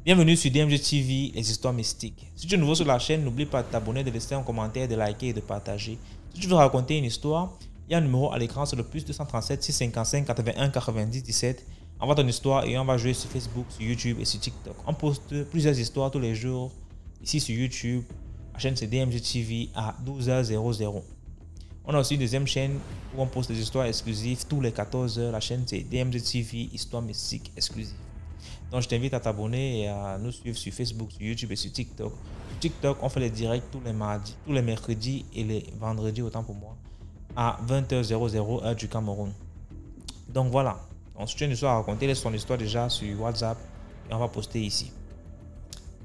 Bienvenue sur DMG TV, les histoires mystiques. Si tu es nouveau sur la chaîne, n'oublie pas de t'abonner, de laisser un commentaire, de liker et de partager. Si tu veux raconter une histoire, il y a un numéro à l'écran, c'est le plus 237 655 81 90 17. Envoie ton histoire et on va jouer sur Facebook, sur YouTube et sur TikTok. On poste plusieurs histoires tous les jours ici sur YouTube. La chaîne c'est DMG TV à 12h00. On a aussi une deuxième chaîne où on poste des histoires exclusives tous les 14h. La chaîne c'est DMG TV, histoire mystique exclusive. Donc, je t'invite à t'abonner et à nous suivre sur Facebook, sur YouTube et sur TikTok. Sur TikTok, on fait les directs tous les mardis, tous les mercredis et les vendredis, autant pour moi, à 20h00 heure du Cameroun. Donc voilà. Donc, si tu as une histoire à raconter, laisse ton histoire déjà sur WhatsApp et on va poster ici.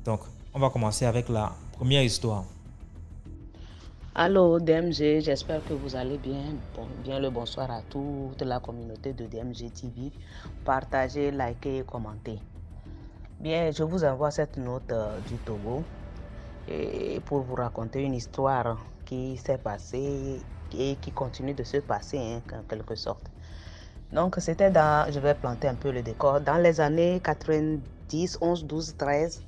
Donc, on va commencer avec la première histoire. Allô DMG, j'espère que vous allez bien. Bien le bonsoir à toute la communauté de DMG TV. Partagez, likez et commentez. Bien, je vous envoie cette note du Togo et pour vous raconter une histoire qui s'est passée et qui continue de se passer en quelque sorte. Donc c'était dans, je vais planter un peu le décor, dans les années 90, 11, 12, 13.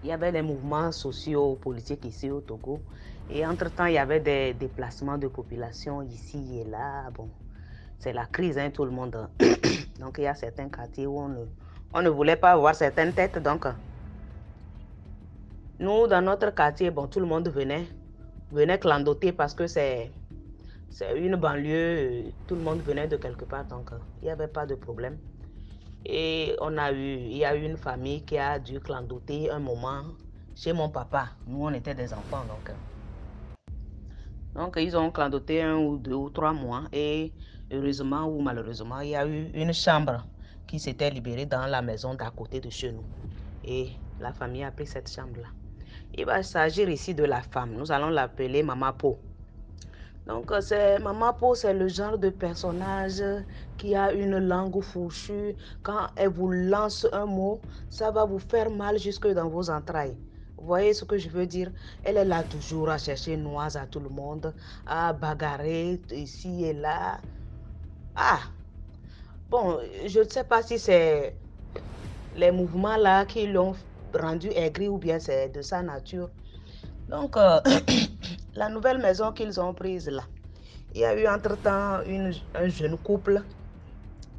Il y avait des mouvements sociaux, politiques ici au Togo. Et entre-temps, il y avait des déplacements de population ici et là. Bon, c'est la crise, hein, tout le monde. Donc, il y a certains quartiers où on ne voulait pas voir certaines têtes. Donc, nous, dans notre quartier, bon, tout le monde venait clandoter parce que c'est une banlieue. Tout le monde venait de quelque part. Donc, il n'y avait pas de problème. Et il y a eu une famille qui a dû clandoter un moment chez mon papa. Nous, on était des enfants, donc ils ont clandoté 1 ou 2 ou 3 mois. Et heureusement ou malheureusement, il y a eu une chambre qui s'était libérée dans la maison d'à côté de chez nous. Et la famille a pris cette chambre-là. Il va s'agir ici de la femme. Nous allons l'appeler Maman Po. Donc, Maman Po, c'est le genre de personnage qui a une langue fourchue. Quand elle vous lance un mot, ça va vous faire mal jusque dans vos entrailles. Vous voyez ce que je veux dire? Elle est là toujours à chercher noise à tout le monde, à bagarrer ici et là. Ah, bon, je ne sais pas si c'est les mouvements là qui l'ont rendu aigri ou bien c'est de sa nature. Donc, la nouvelle maison qu'ils ont prise là, il y a eu entre-temps un jeune couple,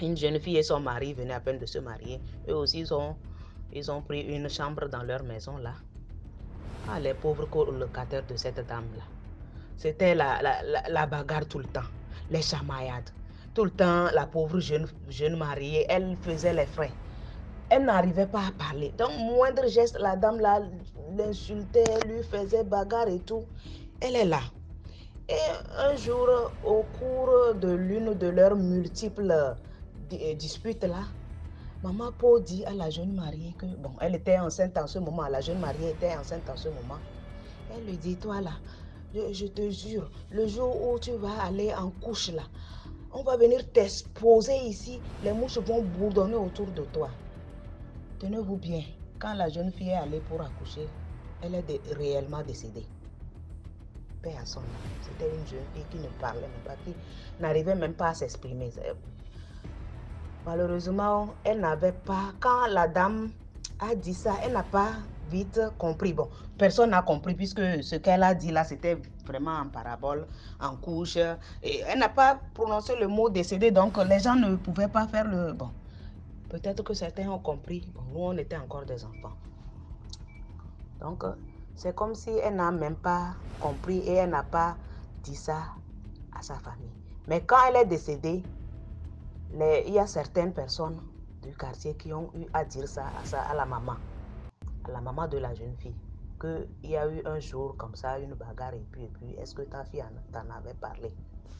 une jeune fille et son mari venaient à peine de se marier. Eux aussi, ils ont pris une chambre dans leur maison là. Ah, les pauvres colocataires de cette dame-là. C'était la bagarre tout le temps, les chamaillades. Tout le temps, la pauvre jeune mariée, elle faisait les frais. Elle n'arrivait pas à parler. Donc, moindre geste, la dame là l'insultait, lui faisait bagarre et tout. Elle est là. Et un jour, au cours de l'une de leurs multiples disputes là, Maman Po dit à la jeune mariée que, bon, elle était enceinte en ce moment, la jeune mariée était enceinte en ce moment. Elle lui dit, toi là, je te jure, le jour où tu vas aller en couche là, on va venir t'exposer ici, les mouches vont bourdonner autour de toi. Tenez-vous bien, quand la jeune fille est allée pour accoucher, elle est réellement décédée. Paix à son âme. C'était une jeune fille qui ne parlait même pas, qui n'arrivait même pas à s'exprimer. Malheureusement, elle n'avait pas, quand la dame a dit ça, elle n'a pas vite compris. Bon, personne n'a compris puisque ce qu'elle a dit là, c'était vraiment en parabole, en couche. Et elle n'a pas prononcé le mot décédé, donc les gens ne pouvaient pas faire le... Bon, peut-être que certains ont compris. Bon, nous, on était encore des enfants. Donc, c'est comme si elle n'a même pas compris et elle n'a pas dit ça à sa famille. Mais quand elle est décédée, il y a certaines personnes du quartier qui ont eu à dire ça à la maman de la jeune fille, qu'il y a eu un jour comme ça, une bagarre et puis est-ce que ta fille t'en avait parlé?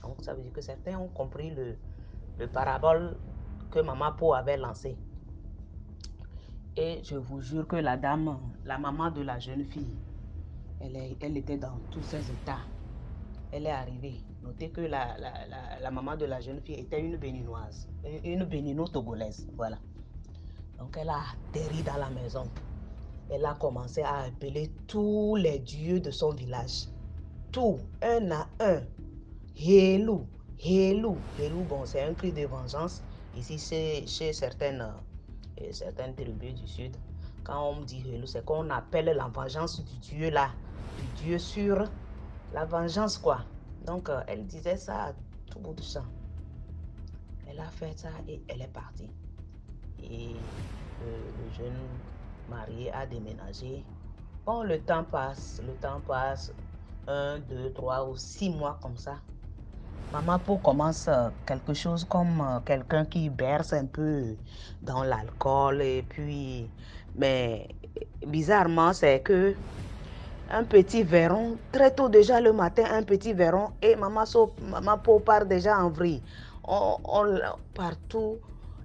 Donc ça veut dire que certains ont compris le parabole que Maman Po avait lancé. Et je vous jure que la dame, la maman de la jeune fille, elle était dans tous ses états. Elle est arrivée. Notez que la maman de la jeune fille était une béninoise, une bénino-togolaise, voilà. Donc elle a atterri dans la maison. Elle a commencé à appeler tous les dieux de son village. Tout, un à un. Helou, helou, helou. Bon, c'est un cri de vengeance ici chez certaines et certaines tribus du sud, quand on dit Helou, c'est qu'on appelle la vengeance du dieu là, du dieu sur la vengeance quoi. Donc elle disait ça à tout bout de champ. Elle a fait ça et elle est partie. Et le jeune marié a déménagé. Bon, le temps passe, 1, 2, 3 ou 6 mois comme ça. Maman Po commence quelque chose comme quelqu'un qui berce un peu dans l'alcool et puis, mais bizarrement, c'est que un petit verron, très tôt déjà le matin, un petit verron et maman Po part déjà en vrille. Partout,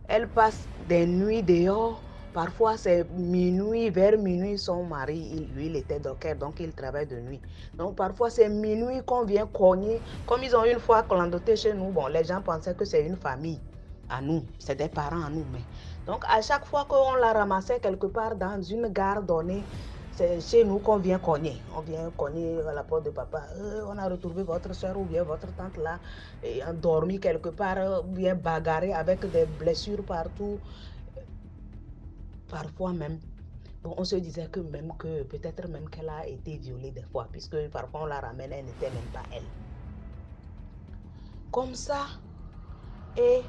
elle passe des nuits dehors. Parfois, c'est minuit, vers minuit, son mari, lui, il était docker, donc il travaille de nuit. Donc, parfois, c'est minuit qu'on vient cogner. Comme ils ont une fois clandoté chez nous, bon, les gens pensaient que c'est une famille à nous, c'est des parents à nous. Mais... Donc, à chaque fois qu'on la ramassait quelque part dans une gare donnée, c'est chez nous qu'on vient cogner. On vient cogner à la porte de papa. On a retrouvé votre soeur ou bien votre tante là, et endormie quelque part, ou bien bagarrée avec des blessures partout. Parfois même, bon, on se disait que même que peut-être même qu'elle a été violée des fois, puisque parfois on la ramène, elle n'était même pas elle. Comme ça, et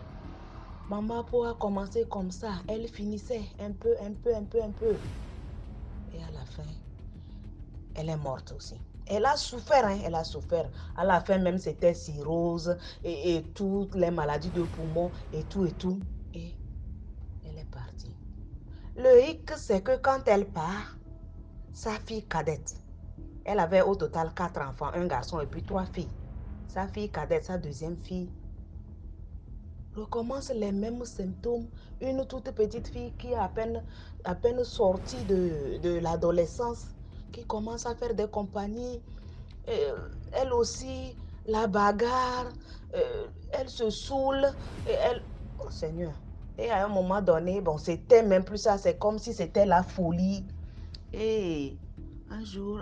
maman Po a commencé comme ça. Elle finissait un peu. Et à la fin, elle est morte aussi. Elle a souffert, hein, elle a souffert. À la fin même, c'était cirrhose et toutes les maladies de poumon et tout. Et elle est partie. Le hic, c'est que quand elle part, sa fille cadette, elle avait au total 4 enfants, un garçon et puis 3 filles. Sa fille cadette, sa deuxième fille, recommence les mêmes symptômes. Une toute petite fille qui est à peine sortie de l'adolescence, qui commence à faire des compagnies. Elle aussi, la bagarre, elle se saoule, et elle... Oh Seigneur. Et à un moment donné, bon, c'était même plus ça, c'est comme si c'était la folie. Et un jour,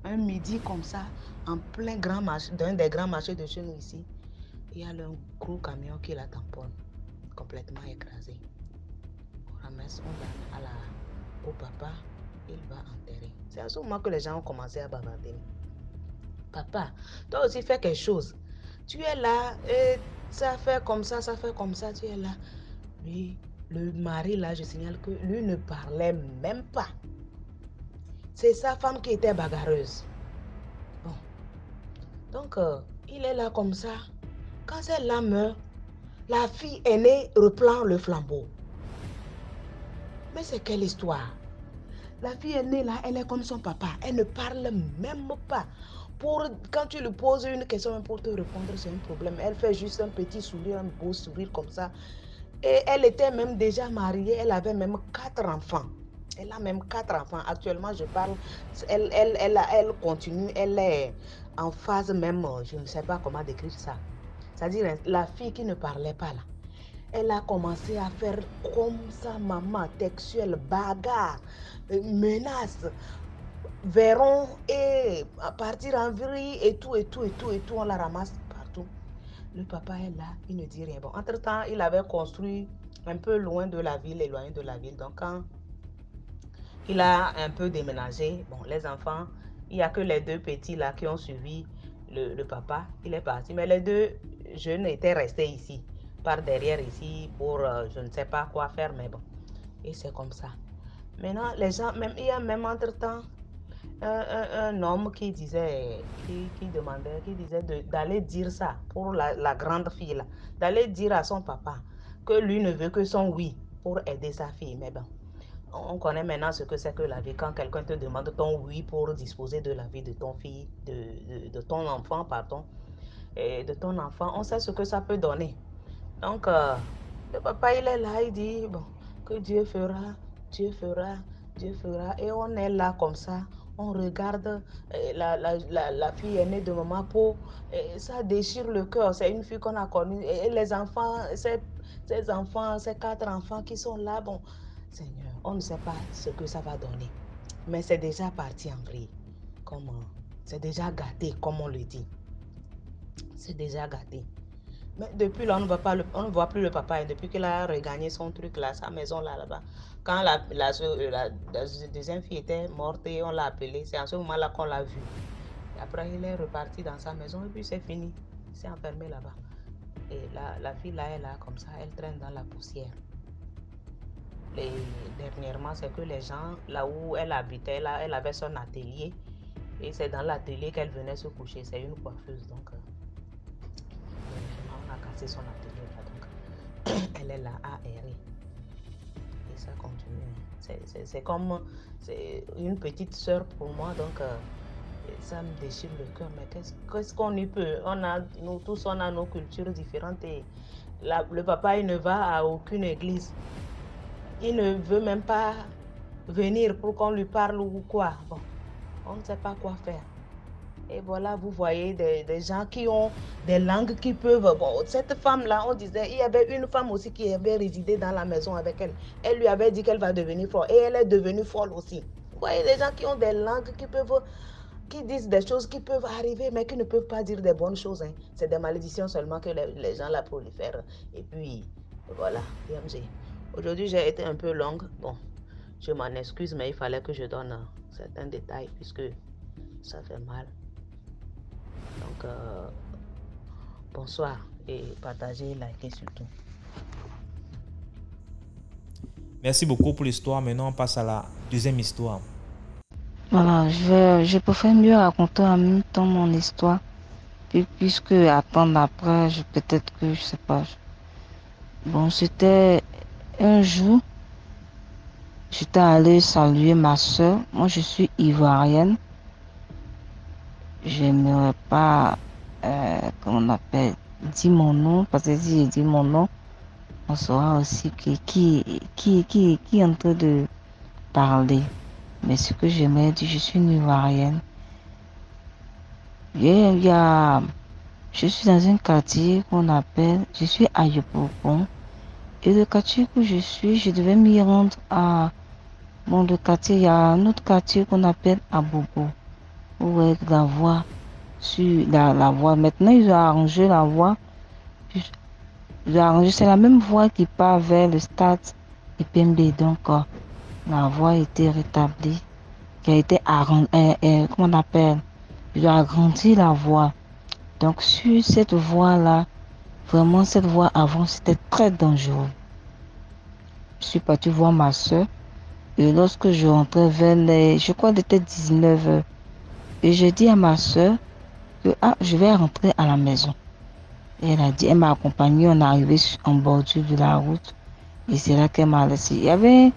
un midi comme ça, en plein grand marché, d'un des grands marchés de chez nous ici, il y a un gros camion qui la tamponne, complètement écrasé. On ramasse, on va au papa, il va enterrer. C'est à ce moment que les gens ont commencé à bavarder. Papa, toi aussi fais quelque chose. Tu es là, et ça fait comme ça, tu es là. Lui, le mari là, je signale que lui ne parlait même pas. C'est sa femme qui était bagarreuse. Bon. Donc, il est là comme ça. Quand celle-là meurt, la fille aînée reprend le flambeau. Mais c'est quelle histoire? La fille aînée là, elle est comme son papa. Elle ne parle même pas. Quand tu lui poses une question pour te répondre, c'est un problème. Elle fait juste un petit sourire, un beau sourire comme ça. Et elle était même déjà mariée. Elle avait même 4 enfants. Elle a même 4 enfants. Actuellement, je parle. Elle continue. Elle est en phase même. Je ne sais pas comment décrire ça. C'est-à-dire la fille qui ne parlait pas là. Elle a commencé à faire comme sa maman, textuelle, bagarre, menace, verront et à partir en vrille et tout, on la ramasse partout. Le papa est là, il ne dit rien. Bon, entre-temps, il avait construit un peu loin de la ville, éloigné de la ville. Donc, quand il a un peu déménagé, bon, les enfants, il n'y a que les 2 petits là qui ont suivi le papa. Il est parti, mais les 2 jeunes étaient restés ici, par derrière ici, pour je ne sais pas quoi faire, mais bon. Et c'est comme ça. Maintenant, les gens, même, il y a même entre-temps un homme qui disait, qui disait d'aller dire ça pour la grande fille là, d'aller dire à son papa que lui ne veut que son oui pour aider sa fille. Mais bon, on connaît maintenant ce que c'est que la vie quand quelqu'un te demande ton oui pour disposer de la vie de ton fille, de ton enfant, pardon, et de ton enfant. On sait ce que ça peut donner. Donc, le papa, il est là, il dit, bon, que Dieu fera, Dieu fera, Dieu fera. Et on est là comme ça, on regarde la fille aînée de maman Po, et ça déchire le cœur. C'est une fille qu'on a connue. Et les enfants, ces enfants, ces 4 enfants qui sont là, bon, Seigneur, on ne sait pas ce que ça va donner. Mais c'est déjà parti en vrille. C'est déjà gâté, comme on le dit. C'est déjà gâté. Mais depuis là, on ne voit plus le papa. Et depuis qu'il a regagné son truc là, sa maison là, là-bas. Quand la deuxième fille était morte et on l'a appelé, c'est en ce moment-là qu'on l'a vu. Et après, il est reparti dans sa maison et puis c'est fini. Il s'est enfermé là-bas. Et la fille là, elle a comme ça, elle traîne dans la poussière. Et dernièrement, c'est que les gens, là où elle habitait, là, elle avait son atelier. Et c'est dans l'atelier qu'elle venait se coucher. C'est une coiffeuse. Donc, on a cassé son atelier là. Donc, elle est là à errer. Et ça continue. C'est comme une petite soeur pour moi. Donc, ça me déchire le cœur. Mais qu'est-ce qu'on y peut? Nous tous, on a nos cultures différentes. Et le papa, il ne va à aucune église. Il ne veut même pas venir pour qu'on lui parle ou quoi. Bon, on ne sait pas quoi faire. Et voilà, vous voyez des gens qui ont des langues qui peuvent... Bon, cette femme-là, on disait, il y avait une femme aussi qui avait résidé dans la maison avec elle. Elle lui avait dit qu'elle va devenir folle. Et elle est devenue folle aussi. Vous voyez, des gens qui ont des langues qui disent des choses qui peuvent arriver, mais qui ne peuvent pas dire des bonnes choses. Hein. C'est des malédictions seulement que les gens la prolifèrent. Et puis, voilà, DMG. Aujourd'hui, j'ai été un peu longue. Bon, je m'en excuse, mais il fallait que je donne certains détails puisque ça fait mal. Donc, bonsoir et partagez, likez surtout. Merci beaucoup pour l'histoire. Maintenant, on passe à la deuxième histoire. Voilà, je préfère mieux raconter en même temps mon histoire, puisque attendre après, peut-être que je sais pas. Bon, c'était un jour, j'étais allée saluer ma soeur. Moi, je suis ivoirienne. Je n'aimerais pas, comment on appelle, dire mon nom, parce que si je dis mon nom, on saura aussi qui est en train de parler. Mais ce que j'aimerais dire, je suis une ivoirienne. Je suis dans un quartier qu'on appelle, je suis à Yopougon. Et le quartier où je suis, je devais m'y rendre à, bon, le quartier, il y a un autre quartier qu'on appelle Abobo. Où est la voie, sur la voie. Maintenant, ils ont arrangé la voie. Ils ont arrangé, c'est la même voie qui part vers le stade IPMB. Donc, la voie a été rétablie, qui a été arrondie, comment on appelle? Ils ont agrandi la voie. Donc sur cette voie-là, vraiment cette voie avant, c'était très dangereux. Je suis partie voir ma soeur et lorsque je rentrais vers je crois qu'il était 19h, et j'ai dit à ma soeur que je vais rentrer à la maison. Et elle a dit, elle m'a accompagnée, on est arrivé en bordure de la route et c'est là qu'elle m'a laissé. Il y avait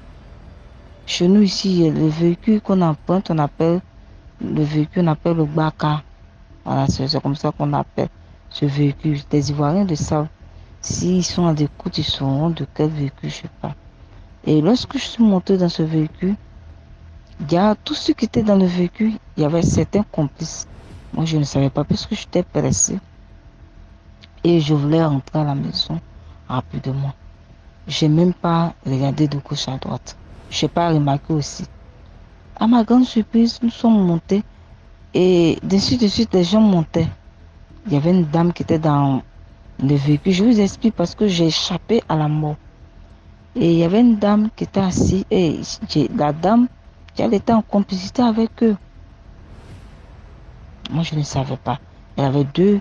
chez nous ici le véhicule qu'on emprunte, on appelle le Baka. Voilà, c'est comme ça qu'on appelle ce véhicule. Les Ivoiriens le savent. S'ils sont à l'écoute, ils sauront de quel véhicule je parle. Et lorsque je suis montée dans ce véhicule, il y a tous ceux qui étaient dans le véhicule, il y avait certains complices. Moi, je ne savais pas parce que j'étais pressée. Et je voulais rentrer à la maison rapidement. Je n'ai même pas regardé de gauche à droite. Je n'ai pas remarqué aussi. À ma grande surprise, nous sommes montés. Et de suite, les gens montaient. Il y avait une dame qui était dans le véhicule. Je vous explique parce que j'ai échappé à la mort. Et il y avait une dame qui était assise. Et la dame, elle était en complicité avec eux. Moi, je ne savais pas. Elle avait deux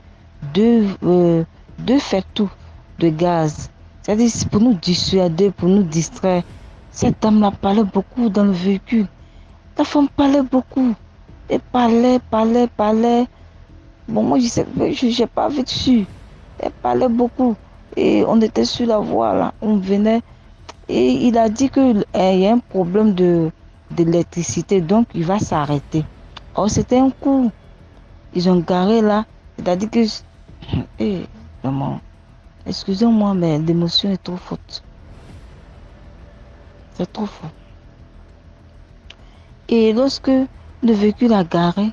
fêtous de gaz. C'est-à-dire, c'est pour nous dissuader, pour nous distraire. Cette dame-là parlait beaucoup dans le véhicule. La femme parlait beaucoup. Elle parlait. Bon, moi, je n'ai pas vu dessus. Elle parlait beaucoup. Et on était sur la voie, là. On venait. Et il a dit qu'il y a un problème d'électricité. Donc, il va s'arrêter. Or, c'était un coup. Ils ont garé là. C'est-à-dire que... vraiment. Excusez-moi, mais l'émotion est trop forte. C'est trop fort. Et lorsque le véhicule a garé,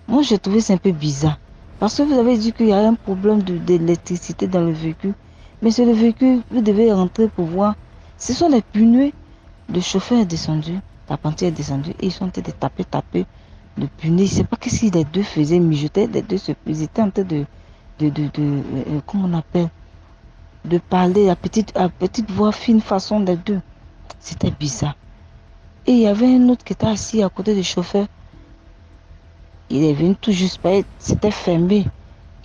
moi, j'ai trouvé ça un peu bizarre. Parce que vous avez dit qu'il y a un problème d'électricité dans le véhicule. Mais c'est le véhicule, vous devez rentrer pour voir. Ce sont les pneus. Le chauffeur est descendu, l'apprenti est descendu et ils sont en train de taper le pneu. Je ne sais pas qu'est-ce que les deux faisaient, mijotaient, les deux ils étaient en train de comment on appelle, de parler à petite voix fine façon des deux. C'était bizarre. Et il y avait un autre qui était assis à côté du chauffeur. Il est venu tout juste, c'était fermé.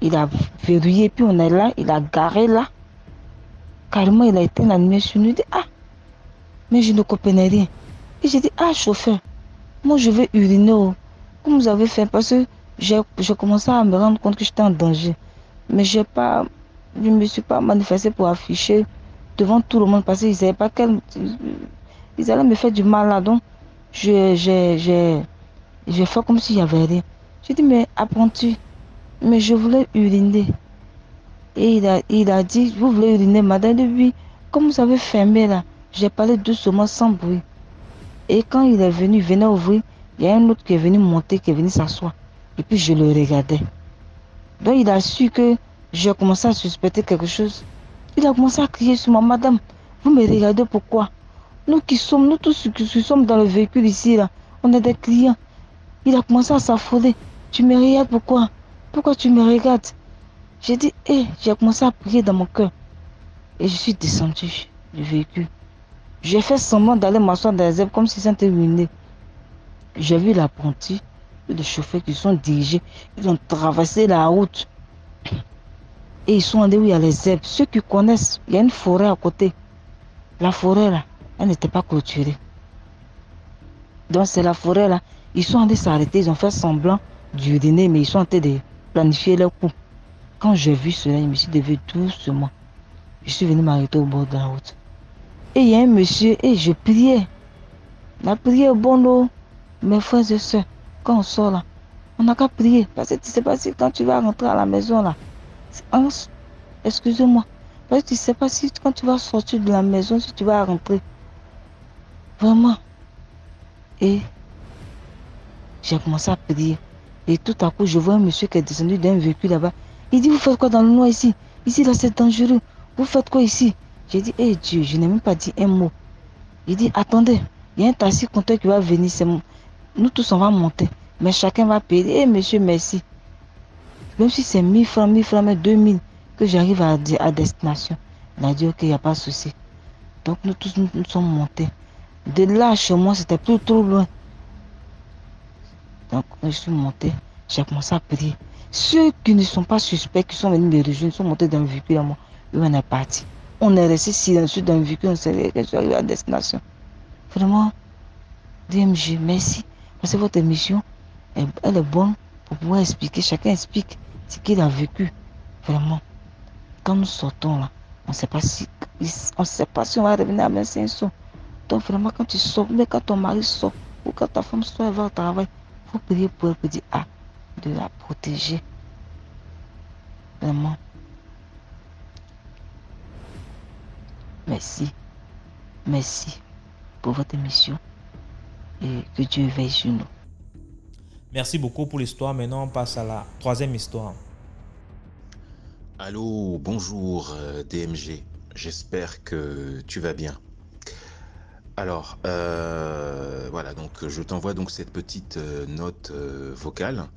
Il a verrouillé, puis on est là, il a garé là. Carrément, il a été animé sur nous. Il dit, ah, mais je ne comprenais rien. Et j'ai dit, ah, chauffeur, moi je vais uriner. Oh. Comme vous avez fait, parce que j'ai commencé à me rendre compte que j'étais en danger. Mais je ne me suis pas manifesté pour afficher devant tout le monde parce qu'ils ne savaient pas ils allaient me faire du mal là. Donc, j'ai fait comme s'il n'y avait rien. J'ai dit, mais apprends-tu, mais je voulais uriner. Et il a dit, vous voulez uriner, madame? Oui, comme vous avez fermé là, j'ai parlé doucement sans bruit. Et quand il est venu, il venait ouvrir, il y a un autre qui est venu monter, qui est venu s'asseoir. Et puis je le regardais. Donc il a su que j'ai commencé à suspecter quelque chose. Il a commencé à crier sur moi, madame, vous me regardez pourquoi? Nous tous qui sommes dans le véhicule ici, là, on est des clients. Il a commencé à s'affoler. Tu me regardes pourquoi? Pourquoi tu me regardes? J'ai dit, hé, j'ai commencé à prier dans mon cœur. Et je suis descendu du véhicule. J'ai fait semblant d'aller m'asseoir dans les herbes comme si c'était ruiné. J'ai vu l'apprenti et les chauffeurs qui sont dirigés. Ils ont traversé la route. Et ils sont allés où il y a les herbes. Ceux qui connaissent, il y a une forêt à côté. La forêt là, elle n'était pas clôturée. Donc c'est la forêt là. Ils sont allés s'arrêter. Ils ont fait semblant d'uriner, mais ils sont en train de planifier leur coup. Quand j'ai vu cela, je me suis levé doucement. Je suis venu m'arrêter au bord de la route. Et il y a un monsieur, et je priais. La prière, bon eau. Mes frères et soeurs, quand on sort là, on n'a qu'à prier. Parce que tu ne sais pas si quand tu vas rentrer à la maison là, excusez-moi, parce que tu ne sais pas si quand tu vas sortir de la maison, si tu vas rentrer. Vraiment. Et j'ai commencé à prier. Et tout à coup, je vois un monsieur qui est descendu d'un véhicule là-bas. Il dit, vous faites quoi dans le noir ici? Ici, là, c'est dangereux. Vous faites quoi ici? J'ai dit, hé Dieu, je n'ai même pas dit un mot. Il dit, attendez, il y a un taxi compteur qui va venir. Nous tous, on va monter. Mais chacun va payer. Hé monsieur, merci. Même si c'est 1000 francs, mais 2000 que j'arrive à destination. Il a dit, ok, il n'y a pas de souci. Donc nous tous, nous sommes montés. De là, chez moi, c'était plus trop loin. Donc, quand je suis monté, j'ai commencé à prier. Ceux qui ne sont pas suspects, qui sont venus me rejoindre, sont montés dans le véhicule à moi. Et on est parti. On est resté silencieux dans le véhicule, on savait que je suis arrivé à destination. Vraiment, DMG, merci. Parce que votre émission, elle est bonne pour pouvoir expliquer. Chacun explique ce qu'il a vécu. Vraiment. Quand nous sortons là, on ne sait pas si on va revenir à 25 sous. Donc vraiment, quand tu sors, mais quand ton mari sort, ou quand ta femme sort, elle va au travail, il faut prier pour elle, pour dire, ah, de la protéger. Vraiment. Merci. Merci pour votre émission. Et que Dieu veille sur nous. Merci beaucoup pour l'histoire. Maintenant, on passe à la troisième histoire. Allô, bonjour DMG. J'espère que tu vas bien. Alors, voilà, donc je t'envoie donc cette petite note vocale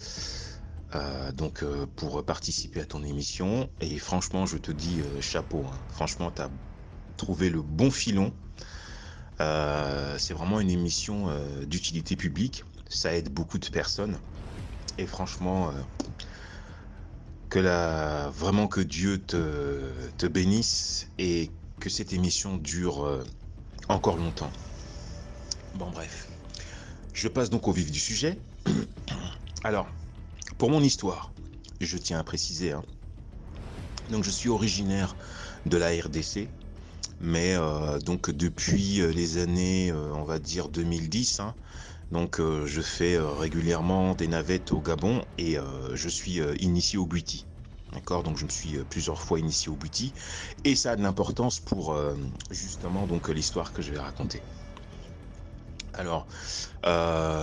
pour participer à ton émission. Et franchement, je te dis chapeau. Hein. Franchement, tu as trouvé le bon filon. C'est vraiment une émission d'utilité publique. Ça aide beaucoup de personnes. Et franchement, vraiment que Dieu te bénisse et que cette émission dure encore longtemps. Bon, bref. Je passe donc au vif du sujet. Alors, pour mon histoire, je tiens à préciser, hein, donc je suis originaire de la RDC, mais donc depuis les années, on va dire 2010, hein, donc je fais régulièrement des navettes au Gabon et je suis initié au Bwiti. D'accord, donc je me suis plusieurs fois initié au Bwiti et ça a de l'importance pour justement donc l'histoire que je vais raconter. Alors,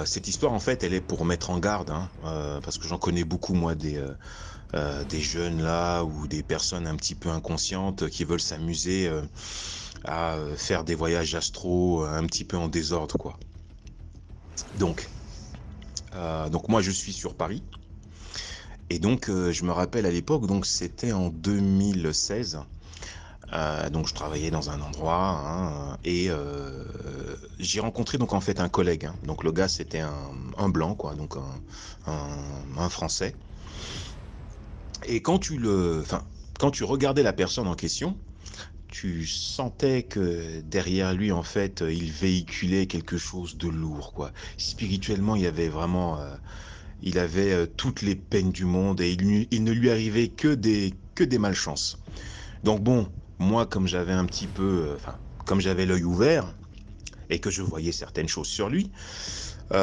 cette histoire en fait, elle est pour mettre en garde, hein, parce que j'en connais beaucoup moi des jeunes là ou des personnes un petit peu inconscientes qui veulent s'amuser à faire des voyages astro un petit peu en désordre quoi. Donc moi je suis sur Paris Et donc, je me rappelle à l'époque, donc c'était en 2016. Donc je travaillais dans un endroit, hein, et j'ai rencontré donc en fait un collègue, hein. Donc le gars c'était un blanc quoi, donc un Français. Et quand tu regardais la personne en question, tu sentais que derrière lui en fait il véhiculait quelque chose de lourd quoi. Spirituellement il y avait vraiment, il avait toutes les peines du monde et il ne lui arrivait que des malchances. Donc bon, moi, comme j'avais un petit peu, comme j'avais l'œil ouvert et que je voyais certaines choses sur lui, il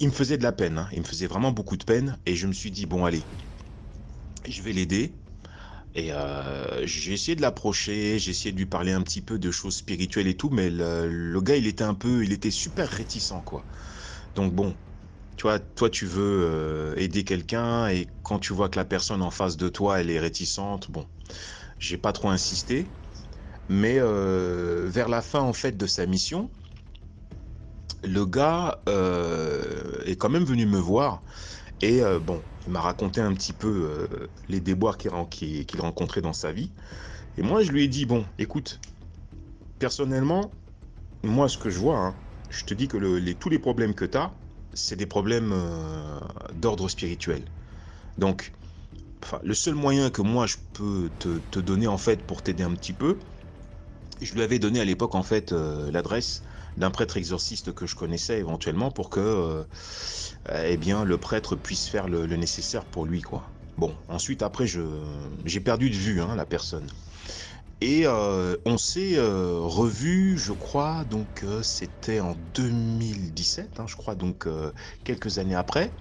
me faisait de la peine, hein. Il me faisait vraiment beaucoup de peine et je me suis dit, bon, allez, je vais l'aider. Et j'ai essayé de l'approcher, j'ai essayé de lui parler un petit peu de choses spirituelles et tout, mais le gars, il était super réticent, quoi. Donc bon, tu vois, toi, tu veux aider quelqu'un et quand tu vois que la personne en face de toi, elle est réticente, bon, j'ai pas trop insisté. Mais vers la fin en fait de sa mission, le gars est quand même venu me voir et bon, il m'a raconté un petit peu les déboires qu'il rencontrait dans sa vie. Et moi, je lui ai dit, bon, écoute, personnellement, moi, ce que je vois, hein, je te dis que tous les problèmes que tu as, c'est des problèmes d'ordre spirituel. Donc, enfin, le seul moyen que moi, je peux te donner en fait pour t'aider un petit peu, je lui avais donné à l'époque en fait l'adresse d'un prêtre exorciste que je connaissais éventuellement pour que eh bien le prêtre puisse faire le nécessaire pour lui quoi. Bon, ensuite après j'ai perdu de vue hein, la personne. Et on s'est revu, je crois, donc c'était en 2017, hein, je crois, donc quelques années après.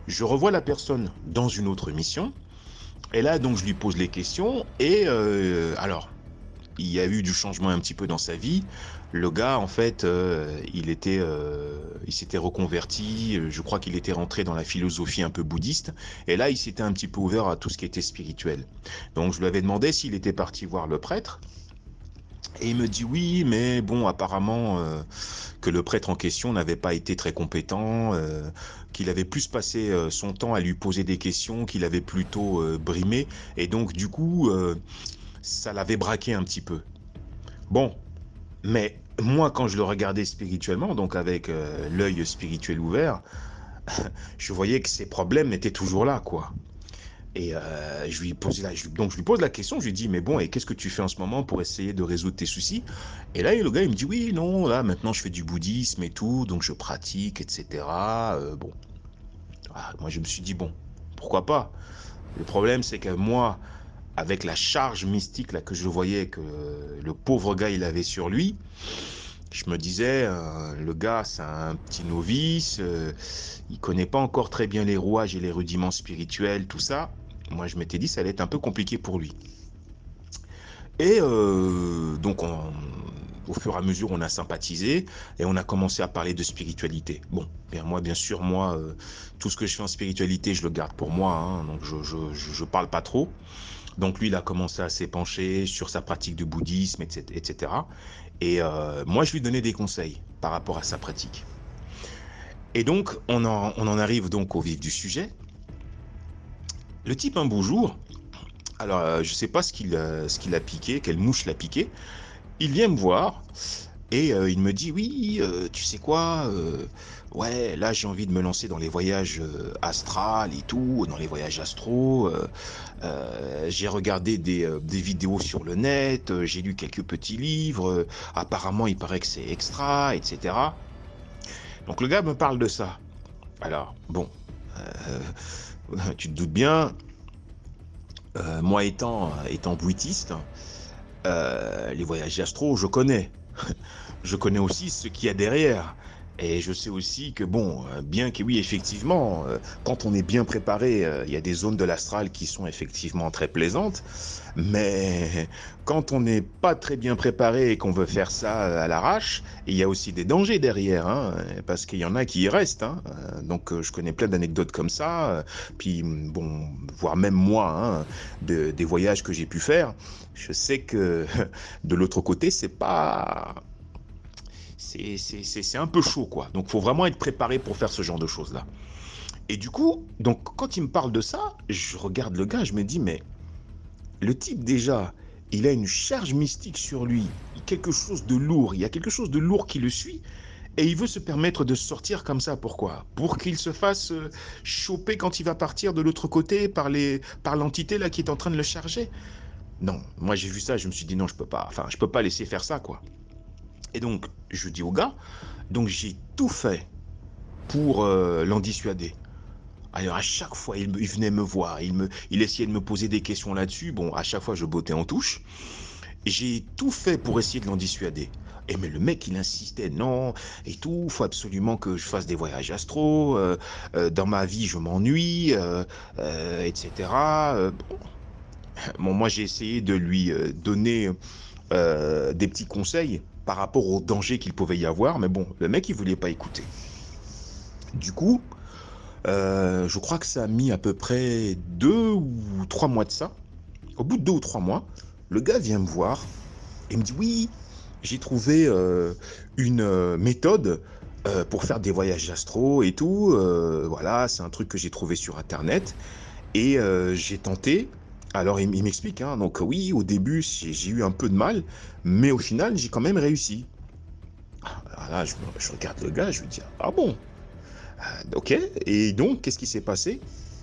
Je revois la personne dans une autre mission. Et là, donc, je lui pose les questions. Et alors, il y a eu du changement un petit peu dans sa vie. Le gars, en fait, il s'était reconverti. Je crois qu'il était rentré dans la philosophie un peu bouddhiste. Et là, il s'était un petit peu ouvert à tout ce qui était spirituel. Donc, je lui avais demandé s'il était parti voir le prêtre. Et il me dit oui, mais bon, apparemment que le prêtre en question n'avait pas été très compétent, qu'il avait plus passé son temps à lui poser des questions, qu'il avait plutôt brimé. Et donc, du coup, ça l'avait braqué un petit peu. Bon, mais moi, quand je le regardais spirituellement, donc avec l'œil spirituel ouvert, je voyais que ses problèmes étaient toujours là, quoi. Et donc je lui pose la question, je lui dis, mais bon, et qu'est-ce que tu fais en ce moment pour essayer de résoudre tes soucis? Et là, le gars, il me dit, oui, non, là, maintenant, je fais du bouddhisme et tout, donc je pratique, etc. Bon, moi, je me suis dit, bon, pourquoi pas? Le problème, c'est que moi, avec la charge mystique là que je voyais que le pauvre gars il avait sur lui, je me disais le gars c'est un petit novice, il connaît pas encore très bien les rouages et les rudiments spirituels, tout ça. Moi je m'étais dit ça allait être un peu compliqué pour lui. Et donc au fur et à mesure on a sympathisé et on a commencé à parler de spiritualité. Bon, bien sûr tout ce que je fais en spiritualité je le garde pour moi, hein, donc je parle pas trop. Donc lui, il a commencé à s'épancher sur sa pratique du bouddhisme, etc. etc. Et moi, je lui donnais des conseils par rapport à sa pratique. Et donc, on en arrive donc au vif du sujet. Le type, un beau jour, alors je ne sais pas ce qu'il a piqué, quelle mouche l'a piqué, il vient me voir et il me dit, oui, tu sais quoi, ouais, là j'ai envie de me lancer dans les voyages astrales et tout, dans les voyages astro. J'ai regardé des vidéos sur le net, j'ai lu quelques petits livres, apparemment il paraît que c'est extra, etc. Donc le gars me parle de ça. Alors, bon, tu te doutes bien, moi étant bouddhiste, les voyages astro, je connais. Je connais aussi ce qu'il y a derrière. Et je sais aussi que, bon, bien que oui, effectivement, quand on est bien préparé, il y a des zones de l'astral qui sont effectivement très plaisantes. Mais quand on n'est pas très bien préparé et qu'on veut faire ça à l'arrache, il y a aussi des dangers derrière, hein, parce qu'il y en a qui y restent. Hein. Donc, je connais plein d'anecdotes comme ça. Puis, bon, voire même moi, hein, des voyages que j'ai pu faire, je sais que de l'autre côté, c'est pas... C'est un peu chaud, quoi. Donc, il faut vraiment être préparé pour faire ce genre de choses-là. Et du coup, donc quand il me parle de ça, je regarde le gars, je me dis, mais le type déjà, il a une charge mystique sur lui, quelque chose de lourd, il y a quelque chose de lourd qui le suit, et il veut se permettre de sortir comme ça. Pourquoi? Pour qu'il se fasse choper quand il va partir de l'autre côté par l'entité là qui est en train de le charger. Non, moi j'ai vu ça, je me suis dit non, je peux pas laisser faire ça, quoi. Et donc, je dis au gars, donc j'ai tout fait pour l'en dissuader. Alors à chaque fois, il venait me voir, il essayait de me poser des questions là-dessus. Bon, à chaque fois, je bottais en touche. J'ai tout fait pour essayer de l'en dissuader. Et mais le mec, il insistait, non, et tout, faut absolument que je fasse des voyages astro, dans ma vie, je m'ennuie, etc. Bon, moi, j'ai essayé de lui donner des petits conseils par rapport au danger qu'il pouvait y avoir, mais bon, le mec, il voulait pas écouter. Du coup, je crois que ça a mis à peu près 2 ou 3 mois de ça. Au bout de 2 ou 3 mois, le gars vient me voir et me dit oui, j'ai trouvé une méthode pour faire des voyages astro et tout. Voilà, c'est un truc que j'ai trouvé sur internet et j'ai tenté. Alors il m'explique, hein, donc oui, au début j'ai eu un peu de mal, mais au final j'ai quand même réussi. Alors là, je regarde le gars, je lui dis ah bon, ok, et donc qu'est-ce qui s'est passé?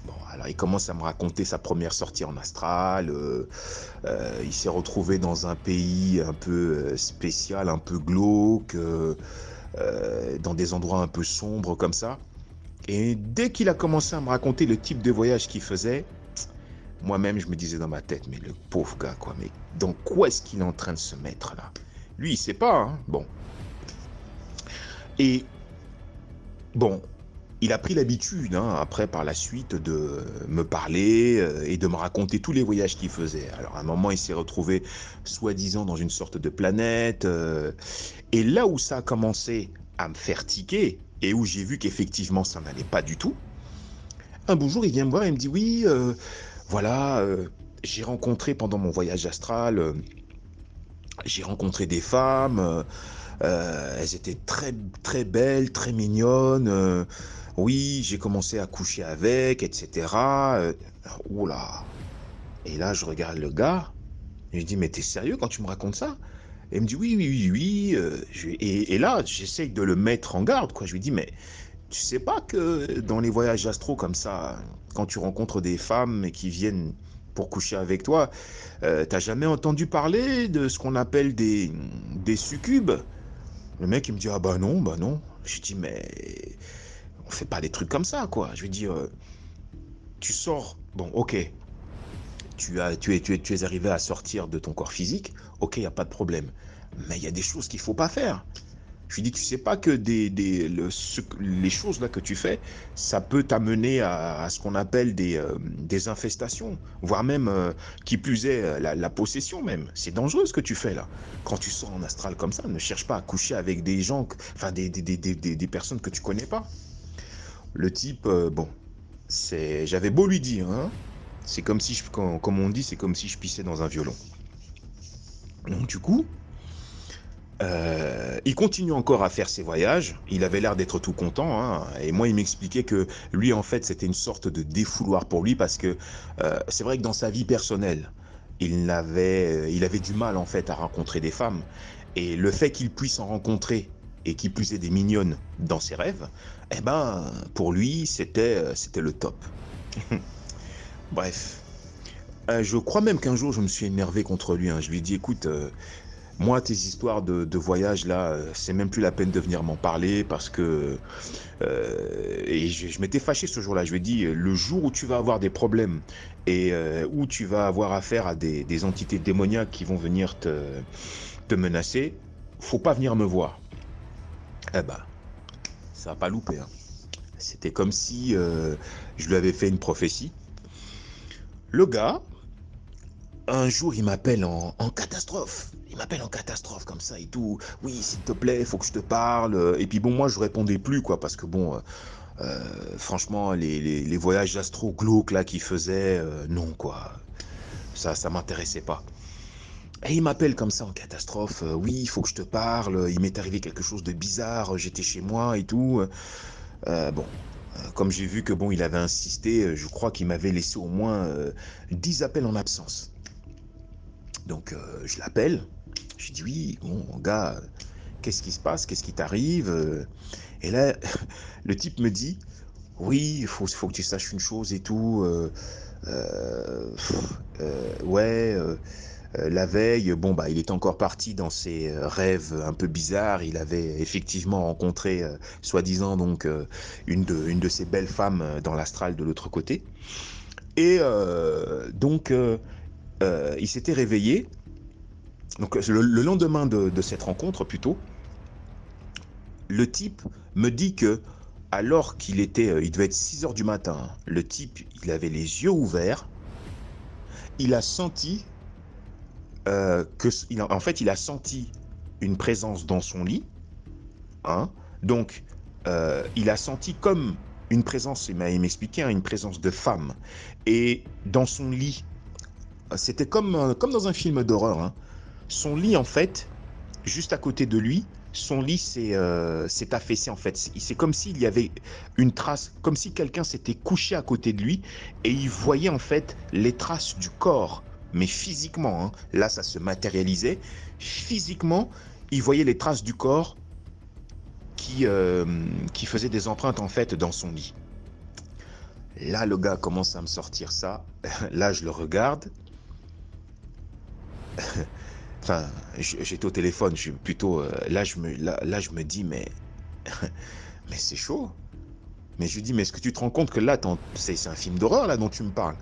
Bon, alors il commence à me raconter sa première sortie en astral. Il s'est retrouvé dans un pays un peu spécial, un peu glauque, dans des endroits un peu sombres comme ça. Et dès qu'il a commencé à me raconter le type de voyage qu'il faisait, moi-même je me disais dans ma tête, mais le pauvre gars, quoi, mais dans quoi est-ce qu'il est en train de se mettre là? Lui, il sait pas, hein. Bon. Et bon, il a pris l'habitude, hein, après, par la suite, de me parler et de me raconter tous les voyages qu'il faisait. Alors, à un moment, il s'est retrouvé, soi-disant, dans une sorte de planète. Et là où ça a commencé à me faire tiquer, et où j'ai vu qu'effectivement, ça n'allait pas du tout, un beau jour, il vient me voir et me dit, oui, voilà, j'ai rencontré pendant mon voyage astral, j'ai rencontré des femmes, elles étaient très, très belles, très mignonnes. Oui, j'ai commencé à coucher avec, etc. Oula. Et là, je regarde le gars. Et je lui dis, mais t'es sérieux quand tu me racontes ça? Et il me dit, oui, oui, oui, oui. Et là, j'essaye de le mettre en garde, quoi. Je lui dis, mais tu sais pas que dans les voyages astro comme ça, quand tu rencontres des femmes qui viennent pour coucher avec toi, t'as jamais entendu parler de ce qu'on appelle des succubes? Le mec, il me dit, ah bah non, bah non. Je dis, mais on fait pas des trucs comme ça, quoi. Je lui dis, tu sors, bon, ok, tu es arrivé à sortir de ton corps physique, ok, il n'y a pas de problème. Mais il y a des choses qu'il faut pas faire. Je lui dis, tu sais pas que les choses là que tu fais, ça peut t'amener à ce qu'on appelle des infestations, voire même, qui plus est, la possession même. C'est dangereux ce que tu fais là. Quand tu sors en astral comme ça, ne cherche pas à coucher avec des gens, enfin des personnes que tu connais pas. Le type, bon, j'avais beau lui dire, hein, c'est comme si, comme on dit, c'est comme si je pissais dans un violon. Donc du coup, il continue encore à faire ses voyages. Il avait l'air d'être tout content, hein. Et moi, il m'expliquait que lui, en fait, c'était une sorte de défouloir pour lui parce que c'est vrai que dans sa vie personnelle, il avait du mal en fait à rencontrer des femmes. Et le fait qu'il puisse en rencontrer et qu'il puisse ait des mignonnes dans ses rêves, eh ben, pour lui, c'était le top. Bref. Je crois même qu'un jour, je me suis énervé contre lui, hein. Je lui ai dit, écoute, moi, tes histoires de voyage là, c'est même plus la peine de venir m'en parler parce que et je m'étais fâché ce jour-là. Je lui ai dit le jour où tu vas avoir des problèmes et où tu vas avoir affaire à des entités démoniaques qui vont venir te menacer, faut pas venir me voir. Eh ben, ça a pas loupé, hein. C'était comme si je lui avais fait une prophétie. Le gars, un jour, il m'appelle en catastrophe. Il m'appelle en catastrophe comme ça et tout. Oui, s'il te plaît, faut que je te parle. Et puis bon, moi, je répondais plus, quoi, parce que bon, franchement, les voyages astro glauques là qu'il faisait, non, quoi. Ça m'intéressait pas. Et il m'appelle comme ça en catastrophe. Oui, il faut que je te parle. Il m'est arrivé quelque chose de bizarre. J'étais chez moi et tout. Bon. Comme j'ai vu que bon, il avait insisté, je crois qu'il m'avait laissé au moins 10 appels en absence. Donc je l'appelle, je dis oui, bon gars, qu'est-ce qui se passe, qu'est-ce qui t'arrive? Et là, le type me dit, oui, faut que tu saches une chose et tout, ouais, la veille, bon bah il était encore parti dans ses rêves un peu bizarres. Il avait effectivement rencontré, soi-disant donc une de ces belles femmes dans l'astral de l'autre côté. Et donc il s'était réveillé. Donc le lendemain de cette rencontre plutôt, le type me dit que alors qu'il était, il devait être 6 heures du matin, le type il avait les yeux ouverts, il a senti en fait, il a senti une présence dans son lit. Hein. Donc, il a senti comme une présence, il m'expliquait, hein, une présence de femme. Et dans son lit, c'était comme dans un film d'horreur. Hein. Son lit, en fait, juste à côté de lui, son lit s'est affaissé, en fait. C'est comme s'il y avait une trace, comme si quelqu'un s'était couché à côté de lui et il voyait, en fait, les traces du corps. Mais physiquement, hein, là, ça se matérialisait. Physiquement, il voyait les traces du corps qui faisait des empreintes, en fait, dans son lit. Là, le gars commence à me sortir ça. Là, je le regarde. Enfin, j'étais au téléphone, je suis plutôt... là, je me dis, mais c'est chaud. Mais je lui dis, mais est-ce que tu te rends compte que là, c'est un film d'horreur, là, dont tu me parles?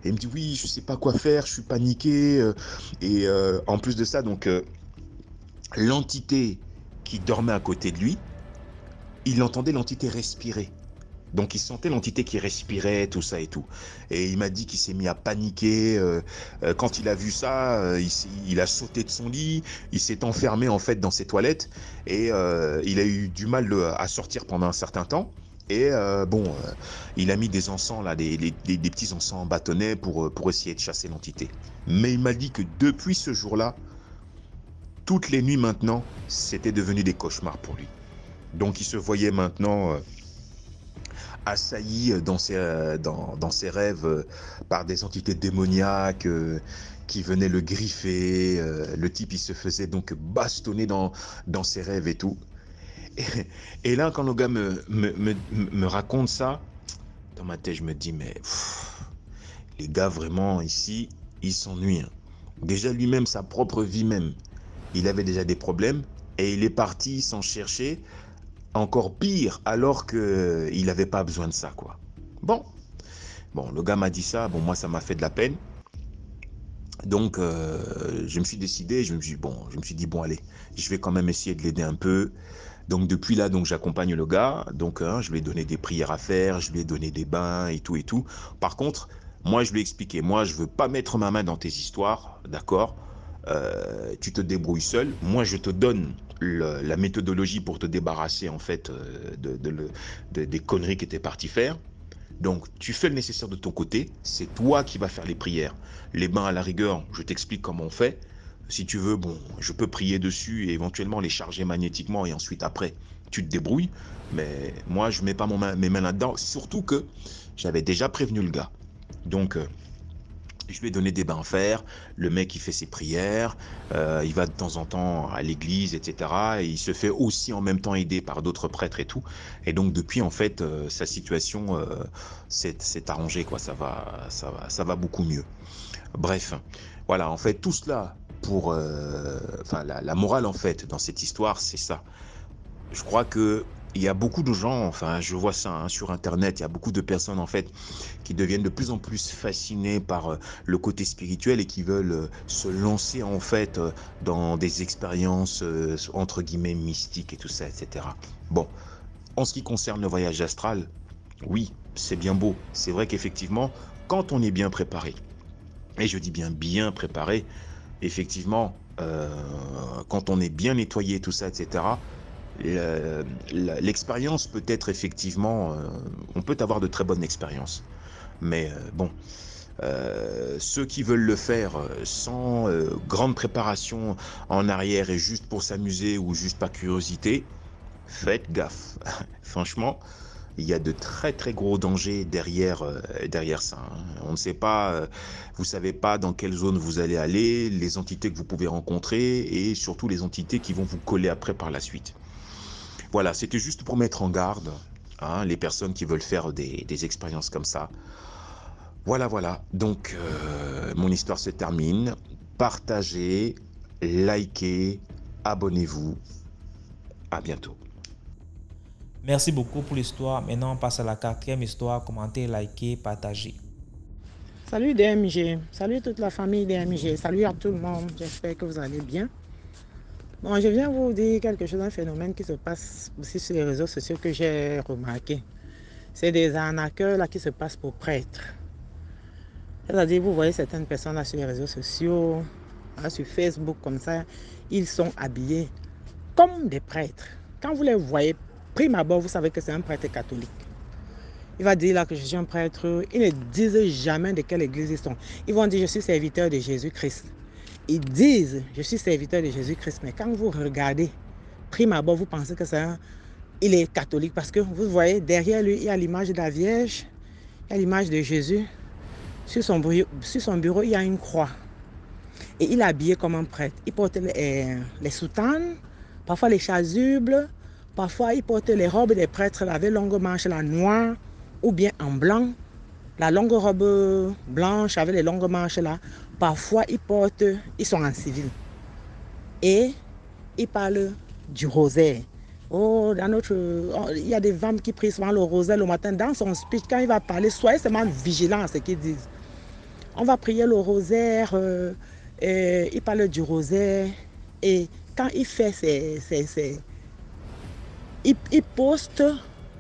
Et il me dit, oui, je sais pas quoi faire, je suis paniqué. Et en plus de ça, donc, l'entité qui dormait à côté de lui, il entendait l'entité respirer. Donc il sentait l'entité qui respirait, tout ça et tout. Et il m'a dit qu'il s'est mis à paniquer. Quand il a vu ça, il a sauté de son lit, il s'est enfermé en fait dans ses toilettes et il a eu du mal à sortir pendant un certain temps. Et il a mis des encens là, des petits encens bâtonnets pour essayer de chasser l'entité. Mais il m'a dit que depuis ce jour-là, toutes les nuits maintenant, c'était devenu des cauchemars pour lui. Donc il se voyait maintenant assailli dans ses rêves par des entités démoniaques qui venaient le griffer. Le type, il se faisait donc bastonner dans ses rêves et tout. Et là, quand le gars me raconte ça, dans ma tête, je me dis, mais les gars, vraiment, ici, ils s'ennuient. Hein. Déjà, lui-même, sa propre vie même, il avait déjà des problèmes et il est parti sans chercher. Encore pire, alors qu'il n'avait pas besoin de ça, quoi. Bon, le gars m'a dit ça, bon, moi, ça m'a fait de la peine. Donc, je me suis décidé, je me suis dit, bon, allez, je vais quand même essayer de l'aider un peu. Donc, depuis là, donc, j'accompagne le gars. Donc, je lui ai donné des prières à faire, je lui ai donné des bains et tout et tout. Par contre, moi, je lui ai expliqué, moi, je veux pas mettre ma main dans tes histoires, d'accord? Tu te débrouilles seul. Moi, je te donne la méthodologie pour te débarrasser en fait des conneries que tu es parti faire. Donc, tu fais le nécessaire de ton côté. C'est toi qui vas faire les prières. Les bains, à la rigueur, je t'explique comment on fait. Si tu veux, bon, je peux prier dessus et éventuellement les charger magnétiquement et ensuite après, tu te débrouilles. Mais moi, je mets pas mes mains là-dedans. Surtout que j'avais déjà prévenu le gars. Donc, je lui ai donné des bains à faire, le mec il fait ses prières, il va de temps en temps à l'église, etc. Et il se fait aussi en même temps aider par d'autres prêtres et tout. Et donc depuis en fait sa situation s'est arrangée, quoi. Ça va beaucoup mieux. Bref, voilà, en fait tout cela pour, la morale en fait dans cette histoire, c'est ça. Je crois que il y a beaucoup de gens, enfin je vois ça hein, sur internet, il y a beaucoup de personnes en fait qui deviennent de plus en plus fascinées par le côté spirituel et qui veulent se lancer en fait dans des expériences entre guillemets mystiques et tout ça, etc. Bon, en ce qui concerne le voyage astral, oui, c'est bien beau. C'est vrai qu'effectivement, quand on est bien préparé, et je dis bien préparé, effectivement, quand on est bien nettoyé, tout ça, etc., l'expérience peut être effectivement, on peut avoir de très bonnes expériences. Mais ceux qui veulent le faire sans grande préparation en arrière et juste pour s'amuser ou juste par curiosité, faites gaffe. Franchement, il y a de très très gros dangers derrière, derrière ça. Hein. On ne sait pas, vous savez pas dans quelle zone vous allez aller, les entités que vous pouvez rencontrer et surtout les entités qui vont vous coller après par la suite. Voilà, c'était juste pour mettre en garde hein, les personnes qui veulent faire des expériences comme ça. Voilà, voilà. Donc, mon histoire se termine. Partagez, likez, abonnez-vous. À bientôt. Merci beaucoup pour l'histoire. Maintenant, on passe à la 4e histoire. Commentez, likez, partagez. Salut DMG, salut toute la famille DMG, salut à tout le monde, j'espère que vous allez bien. Bon, je viens vous dire quelque chose, un phénomène qui se passe aussi sur les réseaux sociaux que j'ai remarqué. C'est des arnaqueurs là qui se passent pour prêtres. C'est-à-dire, vous voyez certaines personnes là sur les réseaux sociaux, là, sur Facebook comme ça, ils sont habillés comme des prêtres. Quand vous les voyez, prime abord, vous savez que c'est un prêtre catholique. Il va dire là que je suis un prêtre. Ils ne disent jamais de quelle église ils sont. Ils vont dire je suis serviteur de Jésus-Christ. Ils disent je suis serviteur de Jésus-Christ. Mais quand vous regardez, prime abord, vous pensez que il est catholique. Parce que vous voyez, derrière lui, il y a l'image de la Vierge, il y a l'image de Jésus. Sur son bureau, il y a une croix. Et il est habillé comme un prêtre. Il porte les soutanes, parfois les chasubles, parfois il porte les robes des prêtres avec longue manche, la noire, ou bien en blanc, la longue robe blanche avec les longues manches là. Parfois, ils sont en civil. Et ils parlent du rosaire. Oh, il y a des femmes qui prient souvent le rosaire le matin. Dans son speech, quand il va parler, soyez seulement vigilants à ce qu'ils disent. On va prier le rosaire, il parle du rosaire. Et quand il fait il poste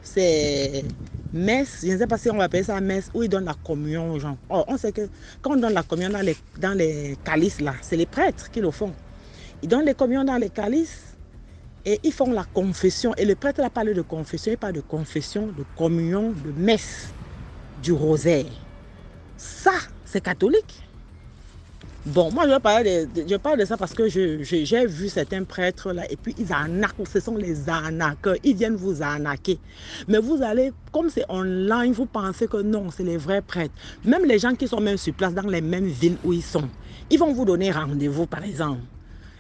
ses messes, je ne sais pas si on va appeler ça messe, où il donne la communion aux gens. Or, on sait que quand on donne la communion dans les calices, là, c'est les prêtres qui le font. Ils donnent les communions dans les calices et ils font la confession. Et le prêtre a parlé de confession, il parle de confession, de communion, de messe, du rosaire. Ça, c'est catholique. Bon, moi je parle de ça parce que j'ai vu certains prêtres là et puis ils arnaquent, ce sont les arnaqueurs, ils viennent vous arnaquer. Mais vous allez, comme c'est online, vous pensez que non, c'est les vrais prêtres. Même les gens qui sont même sur place dans les mêmes villes où ils sont, ils vont vous donner rendez-vous par exemple.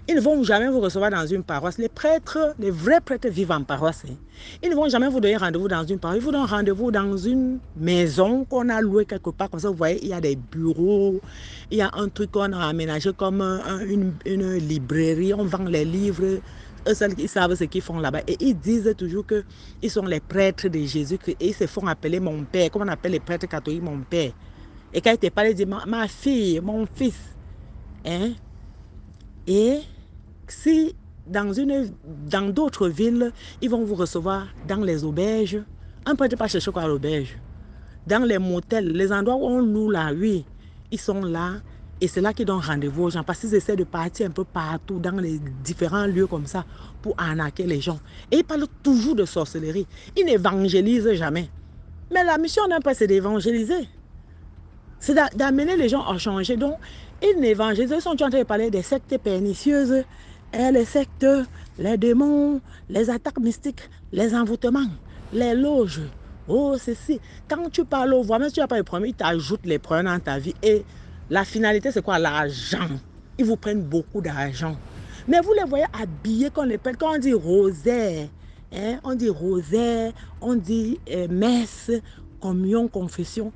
Ils ne vont jamais vous recevoir dans une paroisse. Les prêtres, les vrais prêtres vivent en paroisse. Hein. Ils ne vont jamais vous donner rendez-vous dans une paroisse. Ils vous donnent rendez-vous dans une maison qu'on a louée quelque part. Comme ça, vous voyez, il y a des bureaux. Il y a un truc qu'on a aménagé comme une librairie. On vend les livres. Eux seuls, ils savent ce qu'ils font là-bas. Et ils disent toujours qu'ils sont les prêtres de Jésus-Christ. Et ils se font appeler mon père. Comme on appelle les prêtres catholiques mon père. Et quand il te parle, il dit ma fille, mon fils. Hein? Et si dans d'autres villes, ils vont vous recevoir dans les auberges, un prêtre pas chercher quoi à l'auberge. Dans les motels, les endroits où on loue là, oui, ils sont là et c'est là qu'ils donnent rendez-vous aux gens parce qu'ils essaient de partir un peu partout dans les différents lieux comme ça pour arnaquer les gens. Et ils parlent toujours de sorcellerie. Ils n'évangélisent jamais. Mais la mission d'un prêtre, c'est d'évangéliser. C'est d'amener les gens à changer. Donc, ils n'évangélisent. Ils sont en train de parler des sectes pernicieuses, les sectes, les démons, les attaques mystiques, les envoûtements, les loges. Oh, ceci. Quand tu parles aux voix, même si tu n'as pas les problèmes, ils t'ajoutent les problèmes dans ta vie. Et la finalité, c'est quoi? L'argent. Ils vous prennent beaucoup d'argent. Mais vous les voyez habillés comme les prêtres. Quand on dit rosaire, hein, on dit rosaire, on dit messe, communion, confession.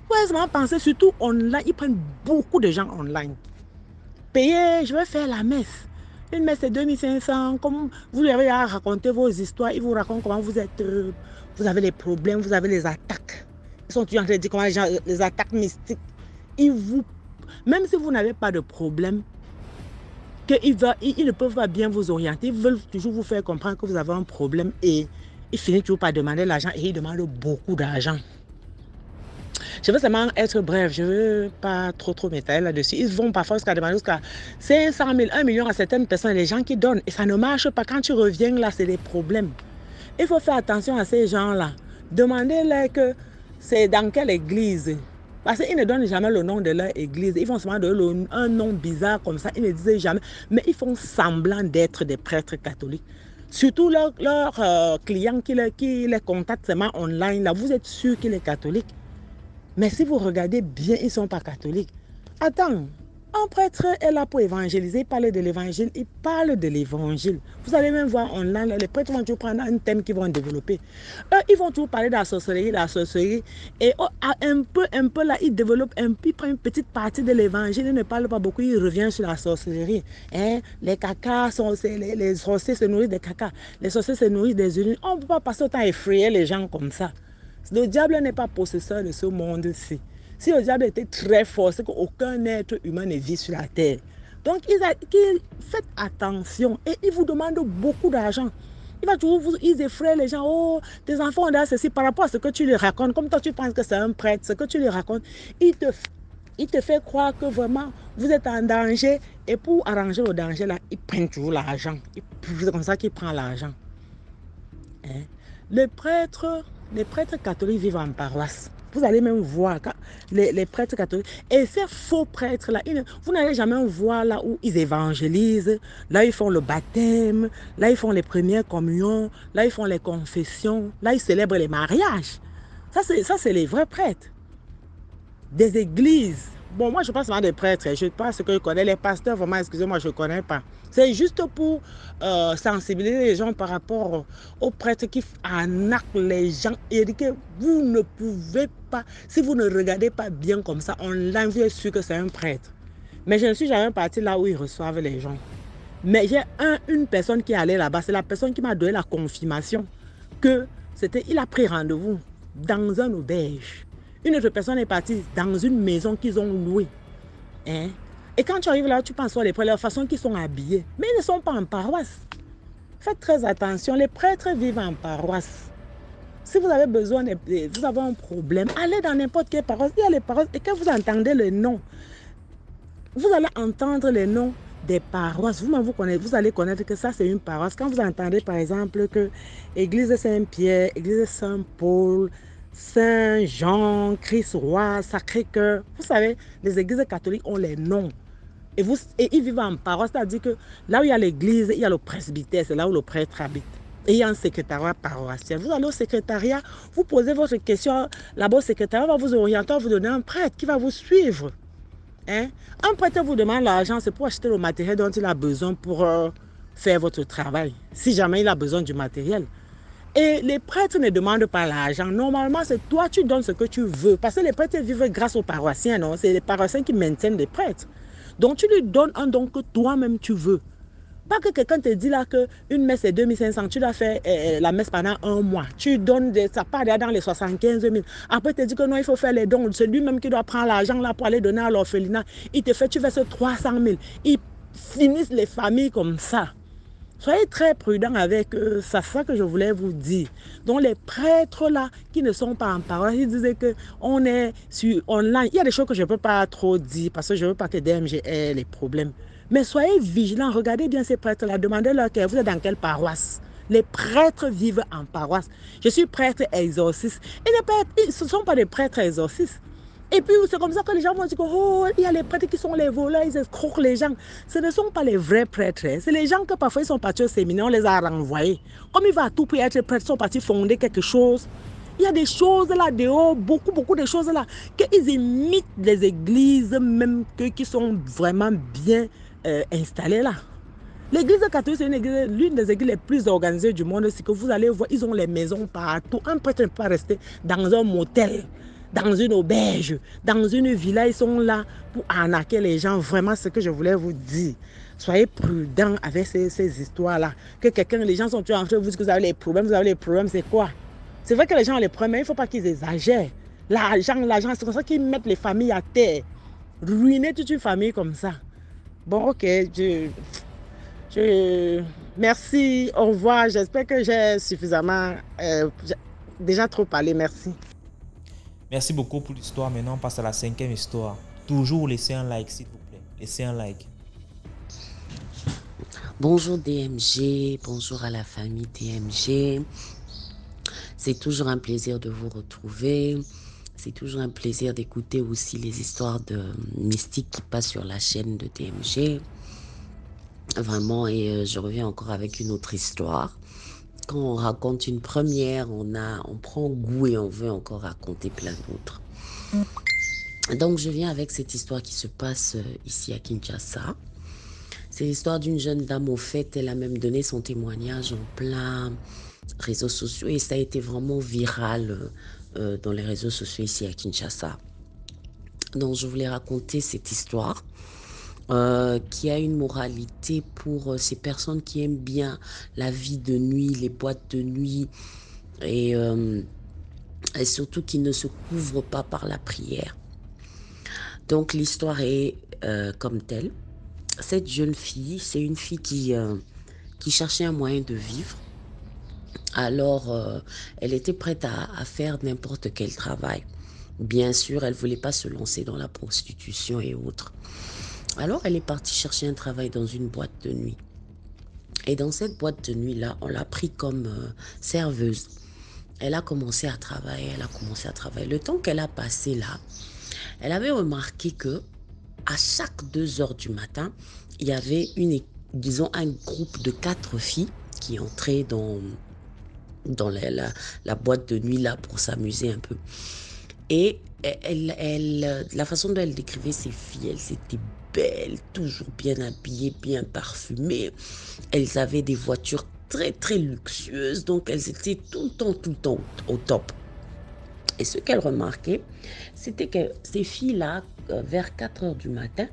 Vous pouvez penser, surtout online, ils prennent beaucoup de gens online. Payez, je vais faire la messe. Une messe c'est 2500. Comme vous leur avez raconté vos histoires, ils vous racontent comment vous êtes, vous avez les problèmes, vous avez les attaques. Ils sont toujours en train de dire comment les attaques mystiques. Même si vous n'avez pas de problème, ils ne peuvent pas bien vous orienter. Ils veulent toujours vous faire comprendre que vous avez un problème et ils finissent toujours par demander l'argent et ils demandent beaucoup d'argent. Je veux seulement être bref, je ne veux pas trop m'étaler là-dessus. Ils vont parfois jusqu'à demander jusqu'à 500 000, 1 million à certaines personnes, les gens qui donnent. Et ça ne marche pas. Quand tu reviens là, c'est des problèmes. Il faut faire attention à ces gens-là. Demandez-leur que c'est dans quelle église. Parce qu'ils ne donnent jamais le nom de leur église. Ils vont seulement donner un nom bizarre comme ça. Ils ne disent jamais. Mais ils font semblant d'être des prêtres catholiques. Surtout leur client qui les contacte seulement online, là, vous êtes sûr qu'il est catholique. Mais si vous regardez bien, ils ne sont pas catholiques. Attends, un prêtre est là pour évangéliser, il parle de l'évangile, il parle de l'évangile. Vous allez même voir online, les prêtres vont toujours prendre un thème qu'ils vont développer. Eux, ils vont toujours parler de la sorcellerie. Et un peu là, ils développent ils prennent une petite partie de l'évangile, ils ne parlent pas beaucoup, ils reviennent sur la sorcellerie. Hein? Les cacas, les sorciers se nourrissent des cacas, les sorciers se nourrissent des urines. On ne peut pas passer autant à effrayer les gens comme ça. Le diable n'est pas possesseur de ce monde-ci. Si le diable était très fort, c'est qu'aucun être humain ne vit sur la terre. Donc, faites attention et ils vous demandent beaucoup d'argent. Ils effraient les gens. Oh, tes enfants ont dit ceci par rapport à ce que tu leur racontes. Comme toi, tu penses que c'est un prêtre, ce que tu leur racontes, il te fait croire que vraiment, vous êtes en danger. Et pour arranger le danger, là, ils prennent toujours l'argent. C'est comme ça qu'ils prennent l'argent. Hein? Les prêtres catholiques vivent en paroisse. Vous allez même voir les prêtres catholiques. Et ces faux prêtres-là, vous n'allez jamais voir là où ils évangélisent. Là, ils font le baptême. Là, ils font les premières communions. Là, ils font les confessions. Là, ils célèbrent les mariages. Ça, c'est les vrais prêtres. Des églises. Bon, moi, je pense pas des prêtres. Je ne sais pas ce que je connais. Les pasteurs, vraiment, excusez-moi, je ne connais pas. C'est juste pour sensibiliser les gens par rapport aux prêtres qui arnaquent les gens. Et dit que vous ne pouvez pas, si vous ne regardez pas bien comme ça, on l'envie sûr que c'est un prêtre. Mais je ne suis jamais partie là où ils reçoivent les gens. Mais j'ai une personne qui est allée là-bas. C'est la personne qui m'a donné la confirmation que il a pris rendez-vous dans un auberge. Une autre personne est partie dans une maison qu'ils ont louée. Hein? Et quand tu arrives là, tu penses les prêtres, la façon qu'ils sont habillés. Mais ils ne sont pas en paroisse. Faites très attention, les prêtres vivent en paroisse. Si vous avez besoin, vous avez un problème, allez dans n'importe quelle paroisse. Il y a les paroisses, et quand vous entendez le nom, vous allez entendre les noms des paroisses. Vous allez connaître que ça, c'est une paroisse. Quand vous entendez, par exemple, que Église de Saint-Pierre, Église de Saint-Paul, Saint-Jean, Christ-Roi, Sacré-Cœur. Vous savez, les églises catholiques ont les noms. Et ils vivent en paroisse, c'est-à-dire que là où il y a l'église, il y a le presbytère, c'est là où le prêtre habite. Et il y a un secrétariat paroissial. Vous allez au secrétariat, vous posez votre question, là-bas, le secrétariat va vous orienter, va vous donner un prêtre qui va vous suivre. Hein? Un prêtre vous demande l'argent, c'est pour acheter le matériel dont il a besoin pour faire votre travail, si jamais il a besoin du matériel. Et les prêtres ne demandent pas l'argent. Normalement, c'est toi, tu donnes ce que tu veux. Parce que les prêtres vivent grâce aux paroissiens, non? C'est les paroissiens qui maintiennent les prêtres. Donc, tu lui donnes un don que toi-même tu veux. Pas que quelqu'un te dit là qu'une messe est 2500, tu dois faire la messe pendant un mois. Tu donnes, ça part dans les 75 000. Après, tu te dis que non, il faut faire les dons. C'est lui-même qui doit prendre l'argent là pour aller donner à l'orphelinat. Il te fait, tu verses 300 000. Ils finissent les familles comme ça. Soyez très prudents avec eux, c'est ça que je voulais vous dire. Donc les prêtres là, qui ne sont pas en parole, ils disaient qu'on est sur online. Il y a des choses que je ne peux pas trop dire parce que je ne veux pas que DMG ait les problèmes. Mais soyez vigilants, regardez bien ces prêtres là, demandez-leur vous êtes dans quelle paroisse. Les prêtres vivent en paroisse. Je suis prêtre exorciste. Et ce ne sont pas des prêtres exorcistes. Et puis, c'est comme ça que les gens vont dire oh, il y a les prêtres qui sont les voleurs, ils escroquent les gens. Ce ne sont pas les vrais prêtres. C'est les gens que parfois ils sont partis au séminaire, on les a renvoyés. Comme ils vont à tout prix être prêtres, ils sont partis fonder quelque chose. Il y a des choses là dehors, beaucoup de choses là, qu'ils imitent les églises, même qui sont vraiment bien installées là. L'église catholique, c'est l'une des églises les plus organisées du monde. C'est que vous allez voir, ils ont les maisons partout. Un prêtre ne peut pas rester dans un motel, dans une auberge, dans une villa. Ils sont là pour arnaquer les gens. Vraiment, ce que je voulais vous dire. Soyez prudents avec ces histoires-là. Que les gens sont toujours en train de vous dire que vous avez les problèmes, c'est quoi? C'est vrai que les gens ont les problèmes, mais il ne faut pas qu'ils exagèrent. L'argent, c'est comme ça qu'ils mettent les familles à terre. Ruiner toute une famille comme ça. Bon, ok, merci, au revoir. J'espère que j'ai suffisamment déjà trop parlé. Merci. Merci beaucoup pour l'histoire. Maintenant, on passe à la 5e histoire. Toujours laissez un like, s'il vous plaît. Laissez un like. Bonjour DMG, bonjour à la famille DMG. C'est toujours un plaisir de vous retrouver. C'est toujours un plaisir d'écouter aussi les histoires de mystiques qui passent sur la chaîne de DMG. Vraiment, et je reviens encore avec une autre histoire. Quand on raconte une première, on prend goût et on veut encore raconter plein d'autres. Donc, je viens avec cette histoire qui se passe ici à Kinshasa. C'est l'histoire d'une jeune dame. Au fait, elle a même donné son témoignage en plein réseaux sociaux et ça a été vraiment viral dans les réseaux sociaux ici à Kinshasa. Donc, je voulais raconter cette histoire qui a une moralité pour ces personnes qui aiment bien la vie de nuit, les boîtes de nuit et surtout qui ne se couvrent pas par la prière. Donc, l'histoire est comme telle. Cette jeune fille, c'est une fille qui cherchait un moyen de vivre. Alors, elle était prête à faire n'importe quel travail. Bien sûr, elle ne voulait pas se lancer dans la prostitution et autres. Alors, elle est partie chercher un travail dans une boîte de nuit. Et dans cette boîte de nuit-là, on l'a pris comme serveuse. Elle a commencé à travailler, Le temps qu'elle a passé là, elle avait remarqué que à chaque 2 heures du matin, il y avait un groupe de 4 filles qui entraient dans la boîte de nuit là pour s'amuser un peu. Et la façon dont elle décrivait ces filles, elles étaient belles, toujours bien habillées, bien parfumées. Elles avaient des voitures très très luxueuses, donc elles étaient tout le temps au top. Et ce qu'elle remarquait, c'était que ces filles-là, vers 4 heures du matin,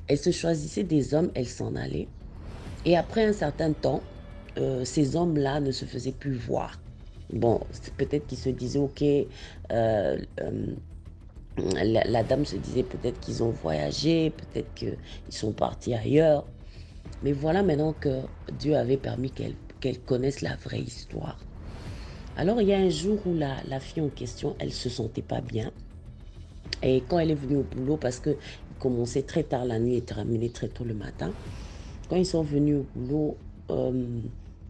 elles se choisissaient des hommes, elles s'en allaient. Et après un certain temps, ces hommes-là ne se faisaient plus voir. Bon, peut-être qu'ils se disaient, ok, la dame se disait peut-être qu'ils ont voyagé, peut-être qu'ils sont partis ailleurs. Mais voilà maintenant que Dieu avait permis qu'elle connaisse la vraie histoire. Alors, il y a un jour où la fille en question, elle ne se sentait pas bien. Et quand elle est venue au boulot, parce qu'il commençait très tard la nuit et terminait très tôt le matin, quand ils sont venus au boulot,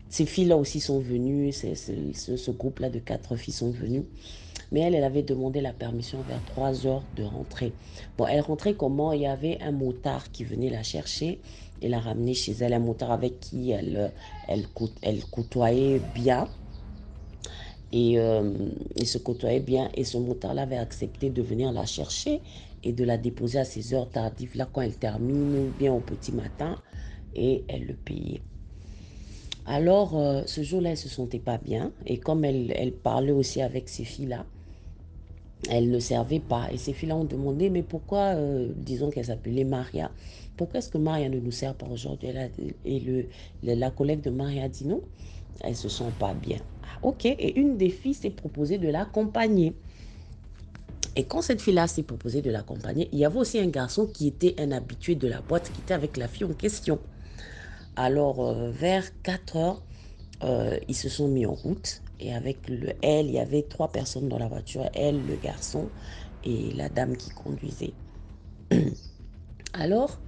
ces filles-là aussi sont venues, ce groupe-là de 4 filles sont venues. Mais elle avait demandé la permission vers 3 heures de rentrer. Bon, elle rentrait comment? Il y avait un motard qui venait la chercher et la ramener chez elle. Un motard avec qui elle côtoyait bien. Et il se côtoyait bien. Et ce motard-là avait accepté de venir la chercher et de la déposer à ses heures tardives, là, quand elle termine, bien au petit matin. Et elle le payait. Alors, ce jour-là, elle ne se sentait pas bien. Et comme elle parlait aussi avec ces filles-là, elle ne servait pas. Et ces filles-là ont demandé, mais pourquoi, disons qu'elle s'appelait Maria, pourquoi est-ce que Maria ne nous sert pas aujourd'hui? Et la collègue de Maria a dit non, elle ne se sent pas bien. Ah, ok, et une des filles s'est proposée de l'accompagner. Et quand cette fille-là s'est proposée de l'accompagner, il y avait aussi un garçon qui était un habitué de la boîte, qui était avec la fille en question. Alors, vers 4 heures, ils se sont mis en route. Et avec elle, il y avait 3 personnes dans la voiture. Elle, le garçon et la dame qui conduisait. Alors,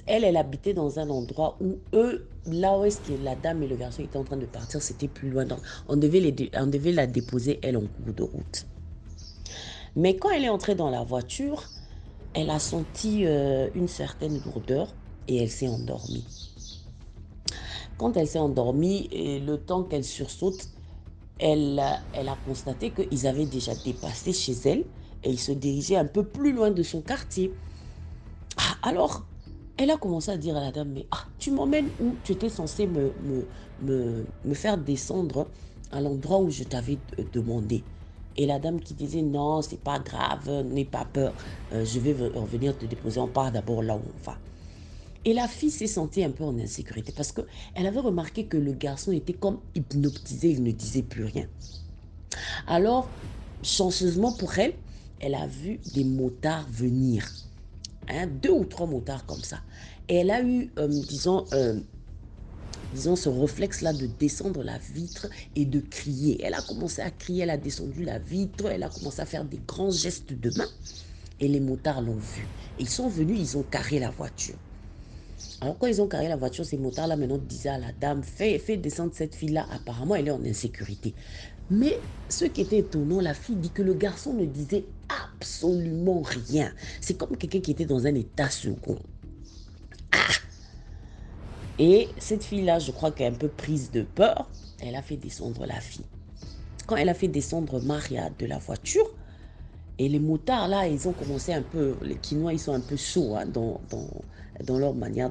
elle habitait dans un endroit où là où est-ce que la dame et le garçon étaient en train de partir, c'était plus loin. Donc, on devait la déposer, elle, en cours de route. Mais quand elle est entrée dans la voiture, elle a senti une certaine lourdeur et elle s'est endormie. Quand elle s'est endormie, et le temps qu'elle sursaute, elle a constaté qu'ils avaient déjà dépassé chez elle et ils se dirigeaient un peu plus loin de son quartier. Alors, elle a commencé à dire à la dame, mais tu m'emmènes où? Tu étais censé me faire descendre à l'endroit où je t'avais demandé. Et la dame qui disait, non, c'est pas grave, n'aie pas peur, je vais revenir te déposer, on part d'abord là où on va. Et la fille s'est sentie un peu en insécurité parce qu'elle avait remarqué que le garçon était comme hypnotisé, il ne disait plus rien. Alors, chanceusement pour elle, elle a vu des motards venir. 2 ou 3 motards comme ça. Et elle a eu, disons, ce réflexe-là de descendre la vitre et de crier. Elle a commencé à crier, elle a descendu la vitre, elle a commencé à faire des grands gestes de main. Et les motards l'ont vue. Ils sont venus, ils ont carré la voiture. Alors, quand ils ont carré la voiture, ces motards-là maintenant disaient à la dame, fais descendre cette fille-là. Apparemment, elle est en insécurité. Mais ce qui était étonnant, la fille dit que le garçon ne disait absolument rien. C'est comme quelqu'un qui était dans un état second. Et cette fille-là, je crois qu'elle est un peu prise de peur, elle a fait descendre la fille. Quand elle a fait descendre Maria de la voiture, et les motards, là, ils ont commencé un peu, les Quinois, ils sont un peu chauds hein, dans leur manière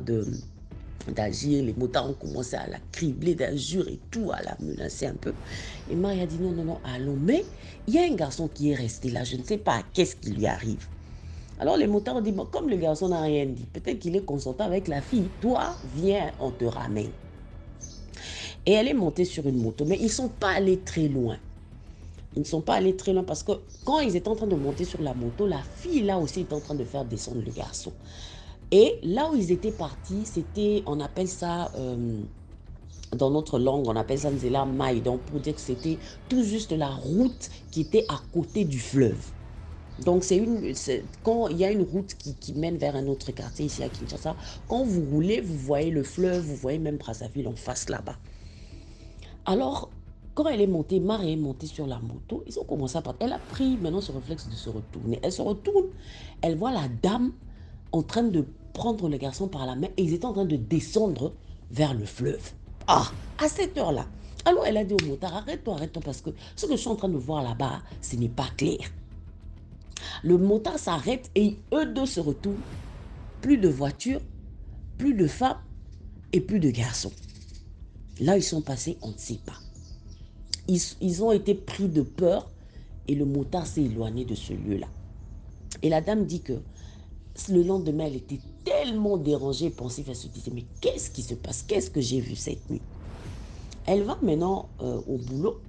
d'agir. Les motards ont commencé à la cribler d'injures et tout, à la menacer un peu. Et Maria a dit non, non, non, allons. Mais il y a un garçon qui est resté là, je ne sais pas qu'est-ce qui lui arrive. Alors les motards ont dit, bon, comme le garçon n'a rien dit, peut-être qu'il est consentant avec la fille, toi, viens, on te ramène. Et elle est montée sur une moto, mais ils ne sont pas allés très loin. Ils ne sont pas allés très loin parce que quand ils étaient en train de monter sur la moto, la fille là aussi était en train de faire descendre le garçon. Et là où ils étaient partis, c'était, on appelle ça, dans notre langue, on appelle ça Nzela Maï, donc pour dire que c'était tout juste la route qui était à côté du fleuve. Donc quand il y a une route qui mène vers un autre quartier ici à Kinshasa, quand vous roulez, vous voyez le fleuve, vous voyez même Brazzaville en face là-bas. Alors, quand elle est montée, Marie est montée sur la moto, ils ont commencé à partir. Elle a pris maintenant ce réflexe de se retourner. Elle se retourne, elle voit la dame en train de prendre le garçon par la main et ils étaient en train de descendre vers le fleuve. Ah, à cette heure-là. Alors elle a dit au motard, arrête-toi, parce que ce que je suis en train de voir là-bas, ce n'est pas clair. Le motard s'arrête et eux deux se retournent. Plus de voitures, plus de femmes et plus de garçons. Là, ils sont passés, on ne sait pas. Ils ont été pris de peur et le motard s'est éloigné de ce lieu-là. Et la dame dit que le lendemain, elle était tellement dérangée, pensive, elle se disait, mais qu'est-ce qui se passe? Qu'est-ce que j'ai vu cette nuit? Elle va maintenant au boulot.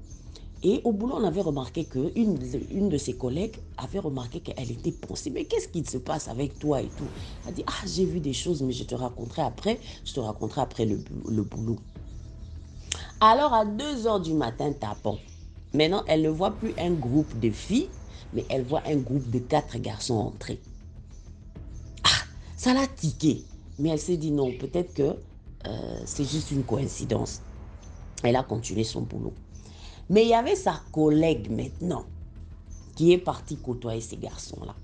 Et au boulot, on avait remarqué qu'une de ses collègues avait remarqué qu'elle était pensive. Mais qu'est-ce qui se passe avec toi et tout? Elle dit, ah, j'ai vu des choses, mais je te raconterai après. Je te raconterai après le boulot. Alors, à 2 h du matin, tapons. Maintenant, elle ne voit plus un groupe de filles, mais elle voit un groupe de 4 garçons entrer. Ah, ça l'a tiqué. Mais elle s'est dit non, peut-être que c'est juste une coïncidence. Elle a continué son boulot. Mais il y avait sa collègue maintenant qui est partie côtoyer ces garçons-là.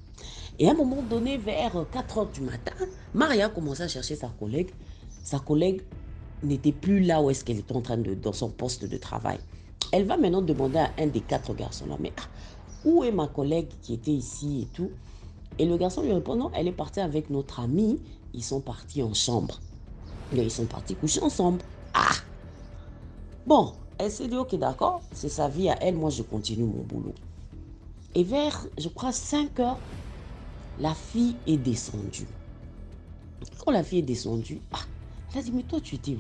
Et à un moment donné, vers 4 h du matin, Maria a commencé à chercher sa collègue. Sa collègue n'était plus là où est-ce qu'elle était en train dans son poste de travail. Elle va maintenant demander à un des 4 garçons-là, mais où est ma collègue qui était ici et tout? Et le garçon lui répond, non, elle est partie avec notre amie. Ils sont partis en chambre. Et ils sont partis coucher ensemble. Ah! Bon, elle s'est dit, ok, d'accord, c'est sa vie à elle, moi je continue mon boulot. Et vers, je crois, 5 h, la fille est descendue. Quand la fille est descendue, elle a dit, mais toi tu étais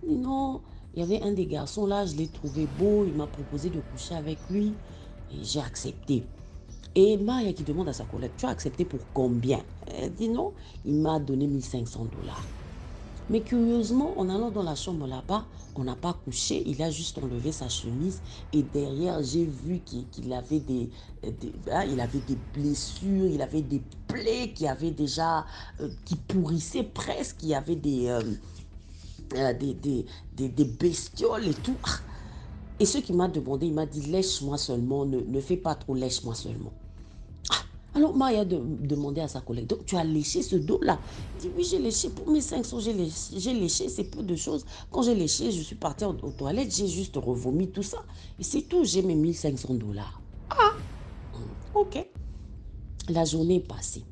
où? Non, il y avait un des garçons là, je l'ai trouvé beau, il m'a proposé de coucher avec lui et j'ai accepté. Et Maria qui demande à sa collègue, tu as accepté pour combien? Elle dit non, il m'a donné 1500 $. Mais curieusement, en allant dans la chambre là-bas, on n'a pas couché, il a juste enlevé sa chemise et derrière, j'ai vu qu'il avait il avait des blessures, il avait des plaies qui avaient déjà, qui pourrissaient presque, il y avait des bestioles et tout. Et ce qu'il m'a demandé, il m'a dit, lèche-moi seulement, ne fais pas trop, lèche-moi seulement. Alors Maria a demandé à sa collègue, donc tu as léché ce dos-là? Il dit, oui, j'ai léché pour 1500, j'ai léché, c'est peu de choses. Quand j'ai léché, je suis partie aux toilettes, j'ai juste revomi tout ça. Et c'est tout, j'ai mes 1500 $. Ah, ok. La journée est passée.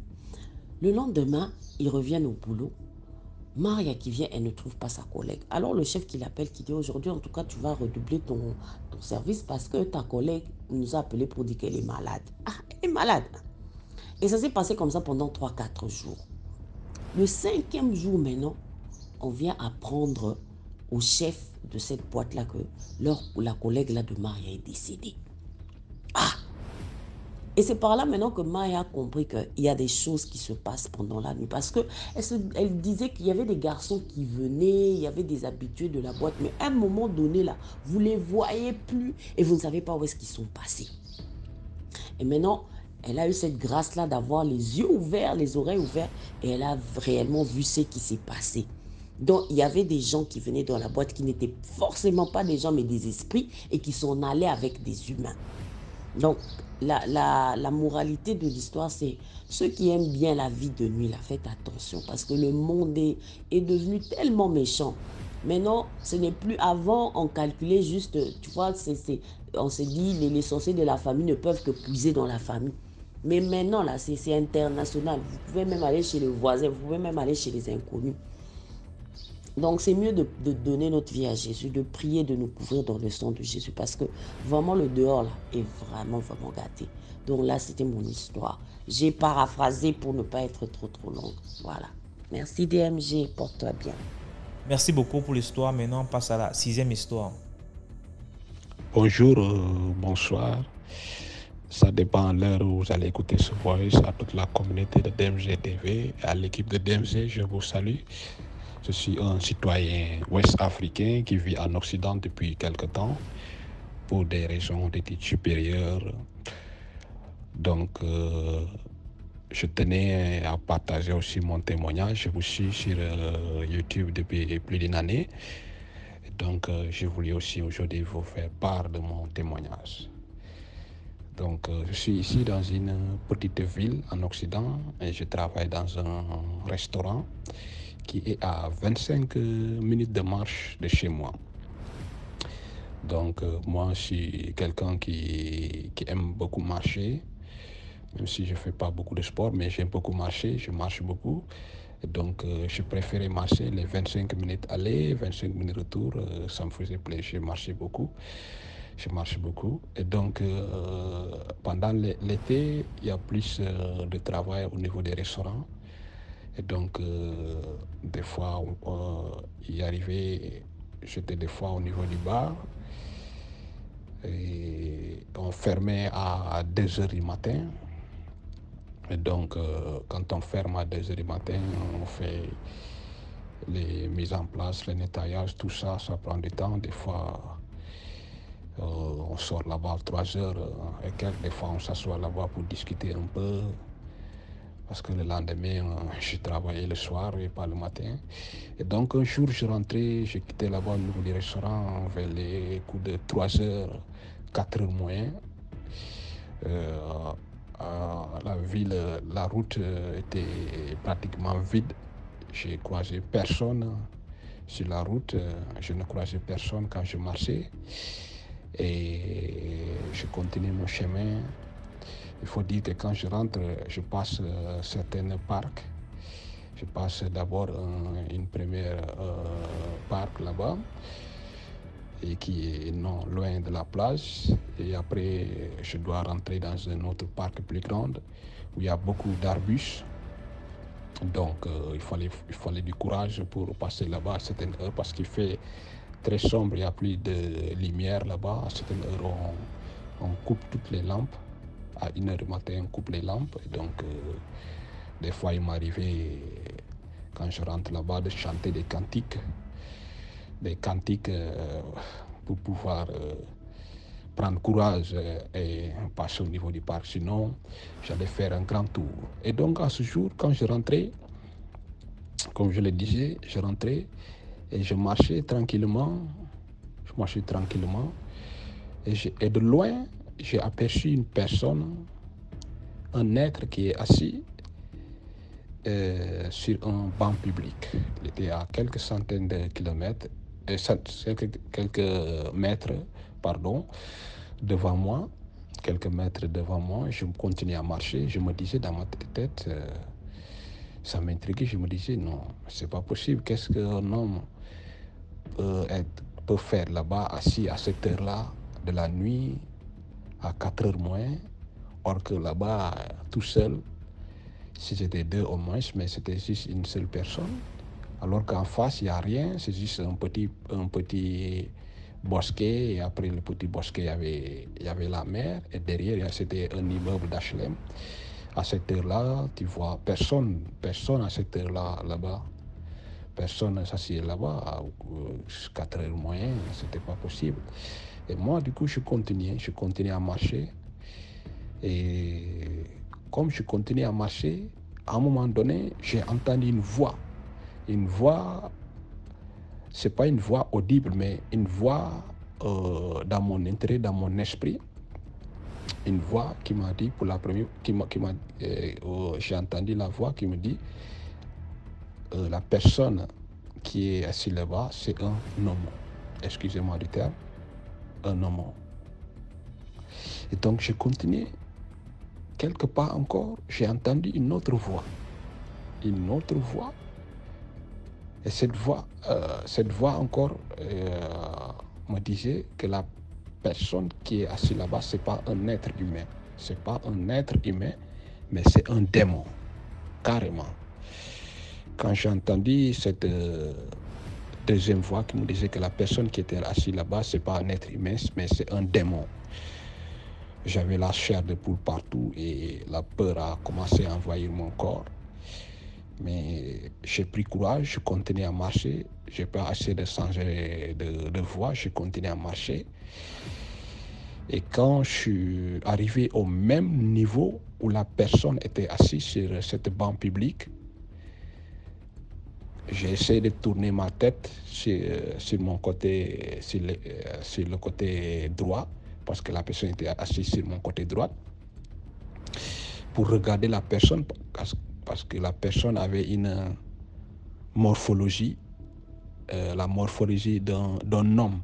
Le lendemain, ils reviennent au boulot. Maria qui vient, elle ne trouve pas sa collègue. Alors le chef qui l'appelle, qui dit, aujourd'hui, en tout cas, tu vas redoubler ton service parce que ta collègue nous a appelé pour dire qu'elle est malade. Ah, elle est malade. Et ça s'est passé comme ça pendant 3-4 jours. Le 5e jour maintenant, on vient apprendre au chef de cette boîte-là que la collègue là de Maria est décédée. Ah! Et c'est par là maintenant que Maria a compris qu'il y a des choses qui se passent pendant la nuit. Parce qu'elle disait qu'il y avait des garçons qui venaient, il y avait des habitués de la boîte. Mais à un moment donné là, vous ne les voyez plus et vous ne savez pas où est-ce qu'ils sont passés. Et maintenant, elle a eu cette grâce-là d'avoir les yeux ouverts, les oreilles ouvertes, et elle a réellement vu ce qui s'est passé. Donc, il y avait des gens qui venaient dans la boîte qui n'étaient forcément pas des gens, mais des esprits, et qui s'en allaient avec des humains. Donc, la moralité de l'histoire, c'est ceux qui aiment bien la vie de nuit, là, faites attention parce que le monde est devenu tellement méchant. Maintenant, ce n'est plus avant, on calculait juste, tu vois, on s'est dit, les sorciers de la famille ne peuvent que puiser dans la famille. Mais maintenant, là, c'est international. Vous pouvez même aller chez les voisins, vous pouvez même aller chez les inconnus. Donc, c'est mieux de donner notre vie à Jésus, de prier, de nous couvrir dans le sang de Jésus, parce que vraiment, le dehors, là, est vraiment, vraiment gâté. Donc là, c'était mon histoire. J'ai paraphrasé pour ne pas être trop longue. Voilà. Merci DMG, porte-toi bien. Merci beaucoup pour l'histoire. Maintenant, on passe à la 6e histoire. Bonjour, bonsoir. Ça dépend de l'heure où vous allez écouter ce voice, à toute la communauté de DMG TV, à l'équipe de DMG, je vous salue. Je suis un citoyen ouest-africain qui vit en Occident depuis quelque temps pour des raisons d'études supérieures. Donc, je tenais à partager aussi mon témoignage. Je vous suis sur YouTube depuis plus d'une année. Donc, je voulais aussi aujourd'hui vous faire part de mon témoignage. Donc, je suis ici dans une petite ville en Occident et je travaille dans un restaurant qui est à 25 minutes de marche de chez moi. Donc, moi, je suis quelqu'un qui aime beaucoup marcher, même si je ne fais pas beaucoup de sport, mais j'aime beaucoup marcher, je marche beaucoup. Et donc, je préférais marcher les 25 minutes aller, 25 minutes retour, ça me faisait plaisir, je marche beaucoup. Et donc, pendant l'été, il y a plus de travail au niveau des restaurants. Et donc, des fois, y arrivait, j'étais des fois au niveau du bar. Et on fermait à 2h du matin. Et donc, quand on ferme à 2h du matin, on fait les mises en place, le nettoyage, tout ça, ça prend du temps. Des fois, on sort là-bas à 3h et quelques. Des fois, on s'assoit là-bas pour discuter un peu. Parce que le lendemain, je travaillais le soir et pas le matin. Et donc, un jour, je rentrais, je quittais là-bas au niveau du restaurant vers les coups de 3h, 4h moins. La ville, la route était pratiquement vide. J'ai croisé personne sur la route. Je ne croisais personne quand je marchais. Et je continuais mon chemin. Il faut dire que quand je rentre, je passe certains parcs. Je passe d'abord une première parc là-bas, et qui est non loin de la plage. Et après, je dois rentrer dans un autre parc plus grand, où il y a beaucoup d'arbustes. Donc, il fallait du courage pour passer là-bas à certaines heures, parce qu'il fait très sombre, il n'y a plus de lumière là-bas. À certaines heures, on coupe toutes les lampes. À 1h du matin, on coupe les lampes. Et donc, des fois, il m'arrivait, quand je rentre là-bas, de chanter des cantiques pour pouvoir prendre courage et passer au niveau du parc. Sinon, j'allais faire un grand tour. Et donc, à ce jour, quand je rentrais, comme je le disais, je rentrais et je marchais tranquillement. Et de loin, j'ai aperçu une personne, un être qui est assis sur un banc public. Il était à quelques centaines de kilomètres, quelques mètres, devant moi. Quelques mètres devant moi, je continuais à marcher. Je me disais dans ma tête, ça m'intriguait. Je me disais, non, c'est pas possible. Qu'est-ce qu'un homme peut faire là-bas, assis à cette heure-là de la nuit, à 4h moins, or que là-bas, tout seul, si c'était deux au moins, mais c'était juste une seule personne, alors qu'en face, il n'y a rien, c'est juste un petit bosquet, et après le petit bosquet, il y avait la mer, et derrière, c'était un immeuble d'HLM. À cette heure-là, tu vois personne à cette heure-là, là-bas. Personne s'assied là-bas, à 4h moins, c'était pas possible. Et moi, du coup, je continuais à marcher. Et comme je continuais à marcher, à un moment donné, j'ai entendu une voix. Une voix, c'est pas une voix audible, mais une voix dans mon intérieur, dans mon esprit. une voix qui m'a dit pour la première, j'ai entendu la voix qui me dit la personne qui est assise là-bas, c'est un homme. Excusez-moi du terme, un homme. Et donc j'ai continué. Quelque part encore, j'ai entendu une autre voix. Une autre voix. Et cette voix encore me disait que la personne qui est assise là-bas, ce n'est pas un être humain. Ce n'est pas un être humain, mais c'est un démon. Carrément. Quand j'ai entendu cette deuxième voix qui me disait que la personne qui était assise là-bas, ce n'est pas un être humain, mais c'est un démon. J'avais la chair de poule partout et la peur a commencé à envahir mon corps. Mais j'ai pris courage, je continuais à marcher. Je n'ai pas essayé de changer de voie, je continuais à marcher. Et quand je suis arrivé au même niveau où la personne était assise sur cette banc publique, j'ai essayé de tourner ma tête sur mon côté, sur le côté droit, parce que la personne était assise sur mon côté droit, pour regarder la personne, parce que la personne avait une morphologie, la morphologie d'un homme,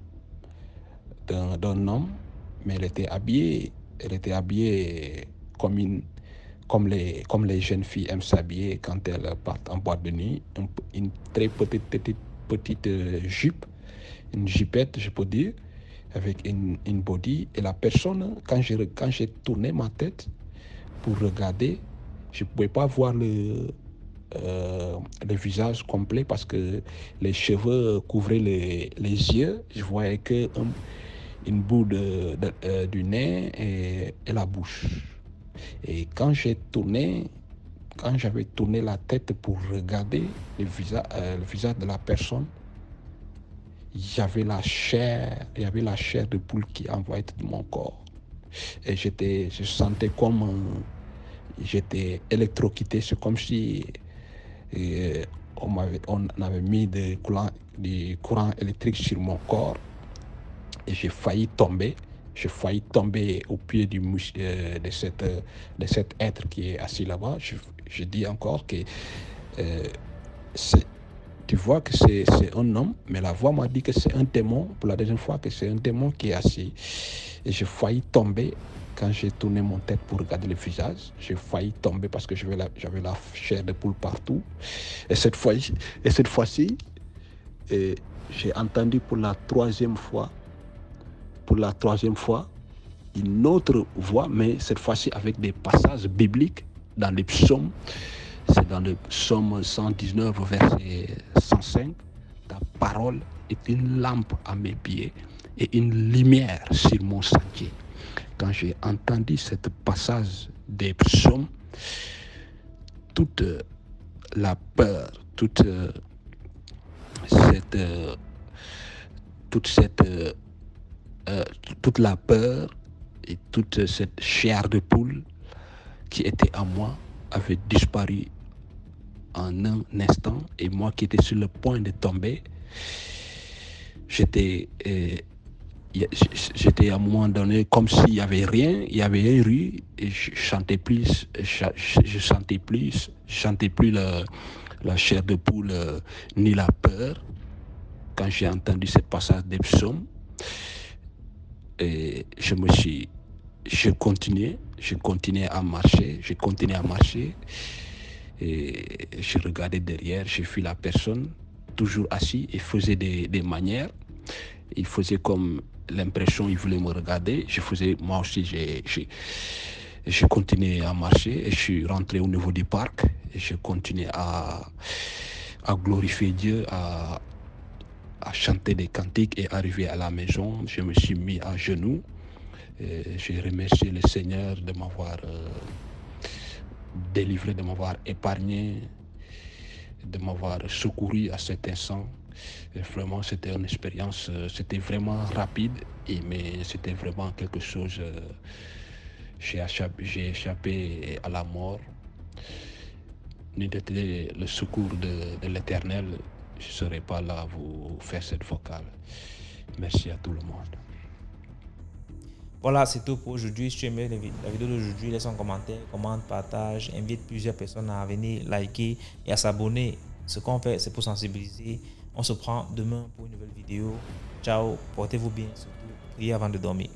mais elle était habillée comme les jeunes filles aiment s'habiller quand elles partent en boîte de nuit, une très petite jupe, une jupette, je peux dire, avec une body. Et la personne, quand j'ai tourné ma tête pour regarder, je ne pouvais pas voir le visage complet parce que les cheveux couvraient les yeux. Je voyais qu'une bout du nez et la bouche. Et quand j'avais tourné la tête pour regarder le visage de la personne, il y avait la chair de poule qui envoyait tout mon corps. Et je sentais comme j'étais électrocuté. C'est comme si on avait mis du courant électrique sur mon corps. Et j'ai failli tomber. J'ai failli tomber au pied de cet être qui est assis là-bas. Je dis encore que tu vois que c'est un homme, mais la voix m'a dit que c'est un démon, pour la deuxième fois, que c'est un démon qui est assis. Et j'ai failli tomber quand j'ai tourné mon tête pour regarder le visage. J'ai failli tomber parce que j'avais la chair de poule partout. Et cette fois-ci, j'ai entendu pour la troisième fois, une autre voix, mais cette fois-ci avec des passages bibliques dans les psaumes. C'est dans le psaume 119, verset 105. Ta parole est une lampe à mes pieds et une lumière sur mon sentier. Quand j'ai entendu ce passage des psaumes, toute la peur, toute la peur et toute cette chair de poule qui était en moi avait disparu en un instant. Et moi qui étais sur le point de tomber, j'étais à un moment donné comme s'il n'y avait rien, il y avait un rue et je chantais plus la chair de poule ni la peur. Quand j'ai entendu ce passage des psaumes, et je continuais à marcher, et je regardais derrière, j'ai vu la personne toujours assise et faisait des manières. Il faisait comme l'impression il voulait me regarder. Moi aussi, j'ai continué à marcher et je suis rentré au niveau du parc et je continuais à glorifier Dieu, à chanter des cantiques. Et arrivé à la maison, je me suis mis à genoux. J'ai remercié le Seigneur de m'avoir délivré, de m'avoir épargné, de m'avoir secouru à cet instant. Et vraiment, c'était une expérience, c'était vraiment rapide, mais c'était vraiment quelque chose. J'ai échappé à la mort. N'eût été le secours de l'Éternel, je ne serais pas là à vous faire cette vocale. Merci à tout le monde. Voilà, c'est tout pour aujourd'hui. Si tu aimais la vidéo d'aujourd'hui, laisse un commentaire, commente, partage, invite plusieurs personnes à venir liker et à s'abonner. Ce qu'on fait, c'est pour sensibiliser. On se prend demain pour une nouvelle vidéo. Ciao, portez-vous bien, surtout priez avant de dormir.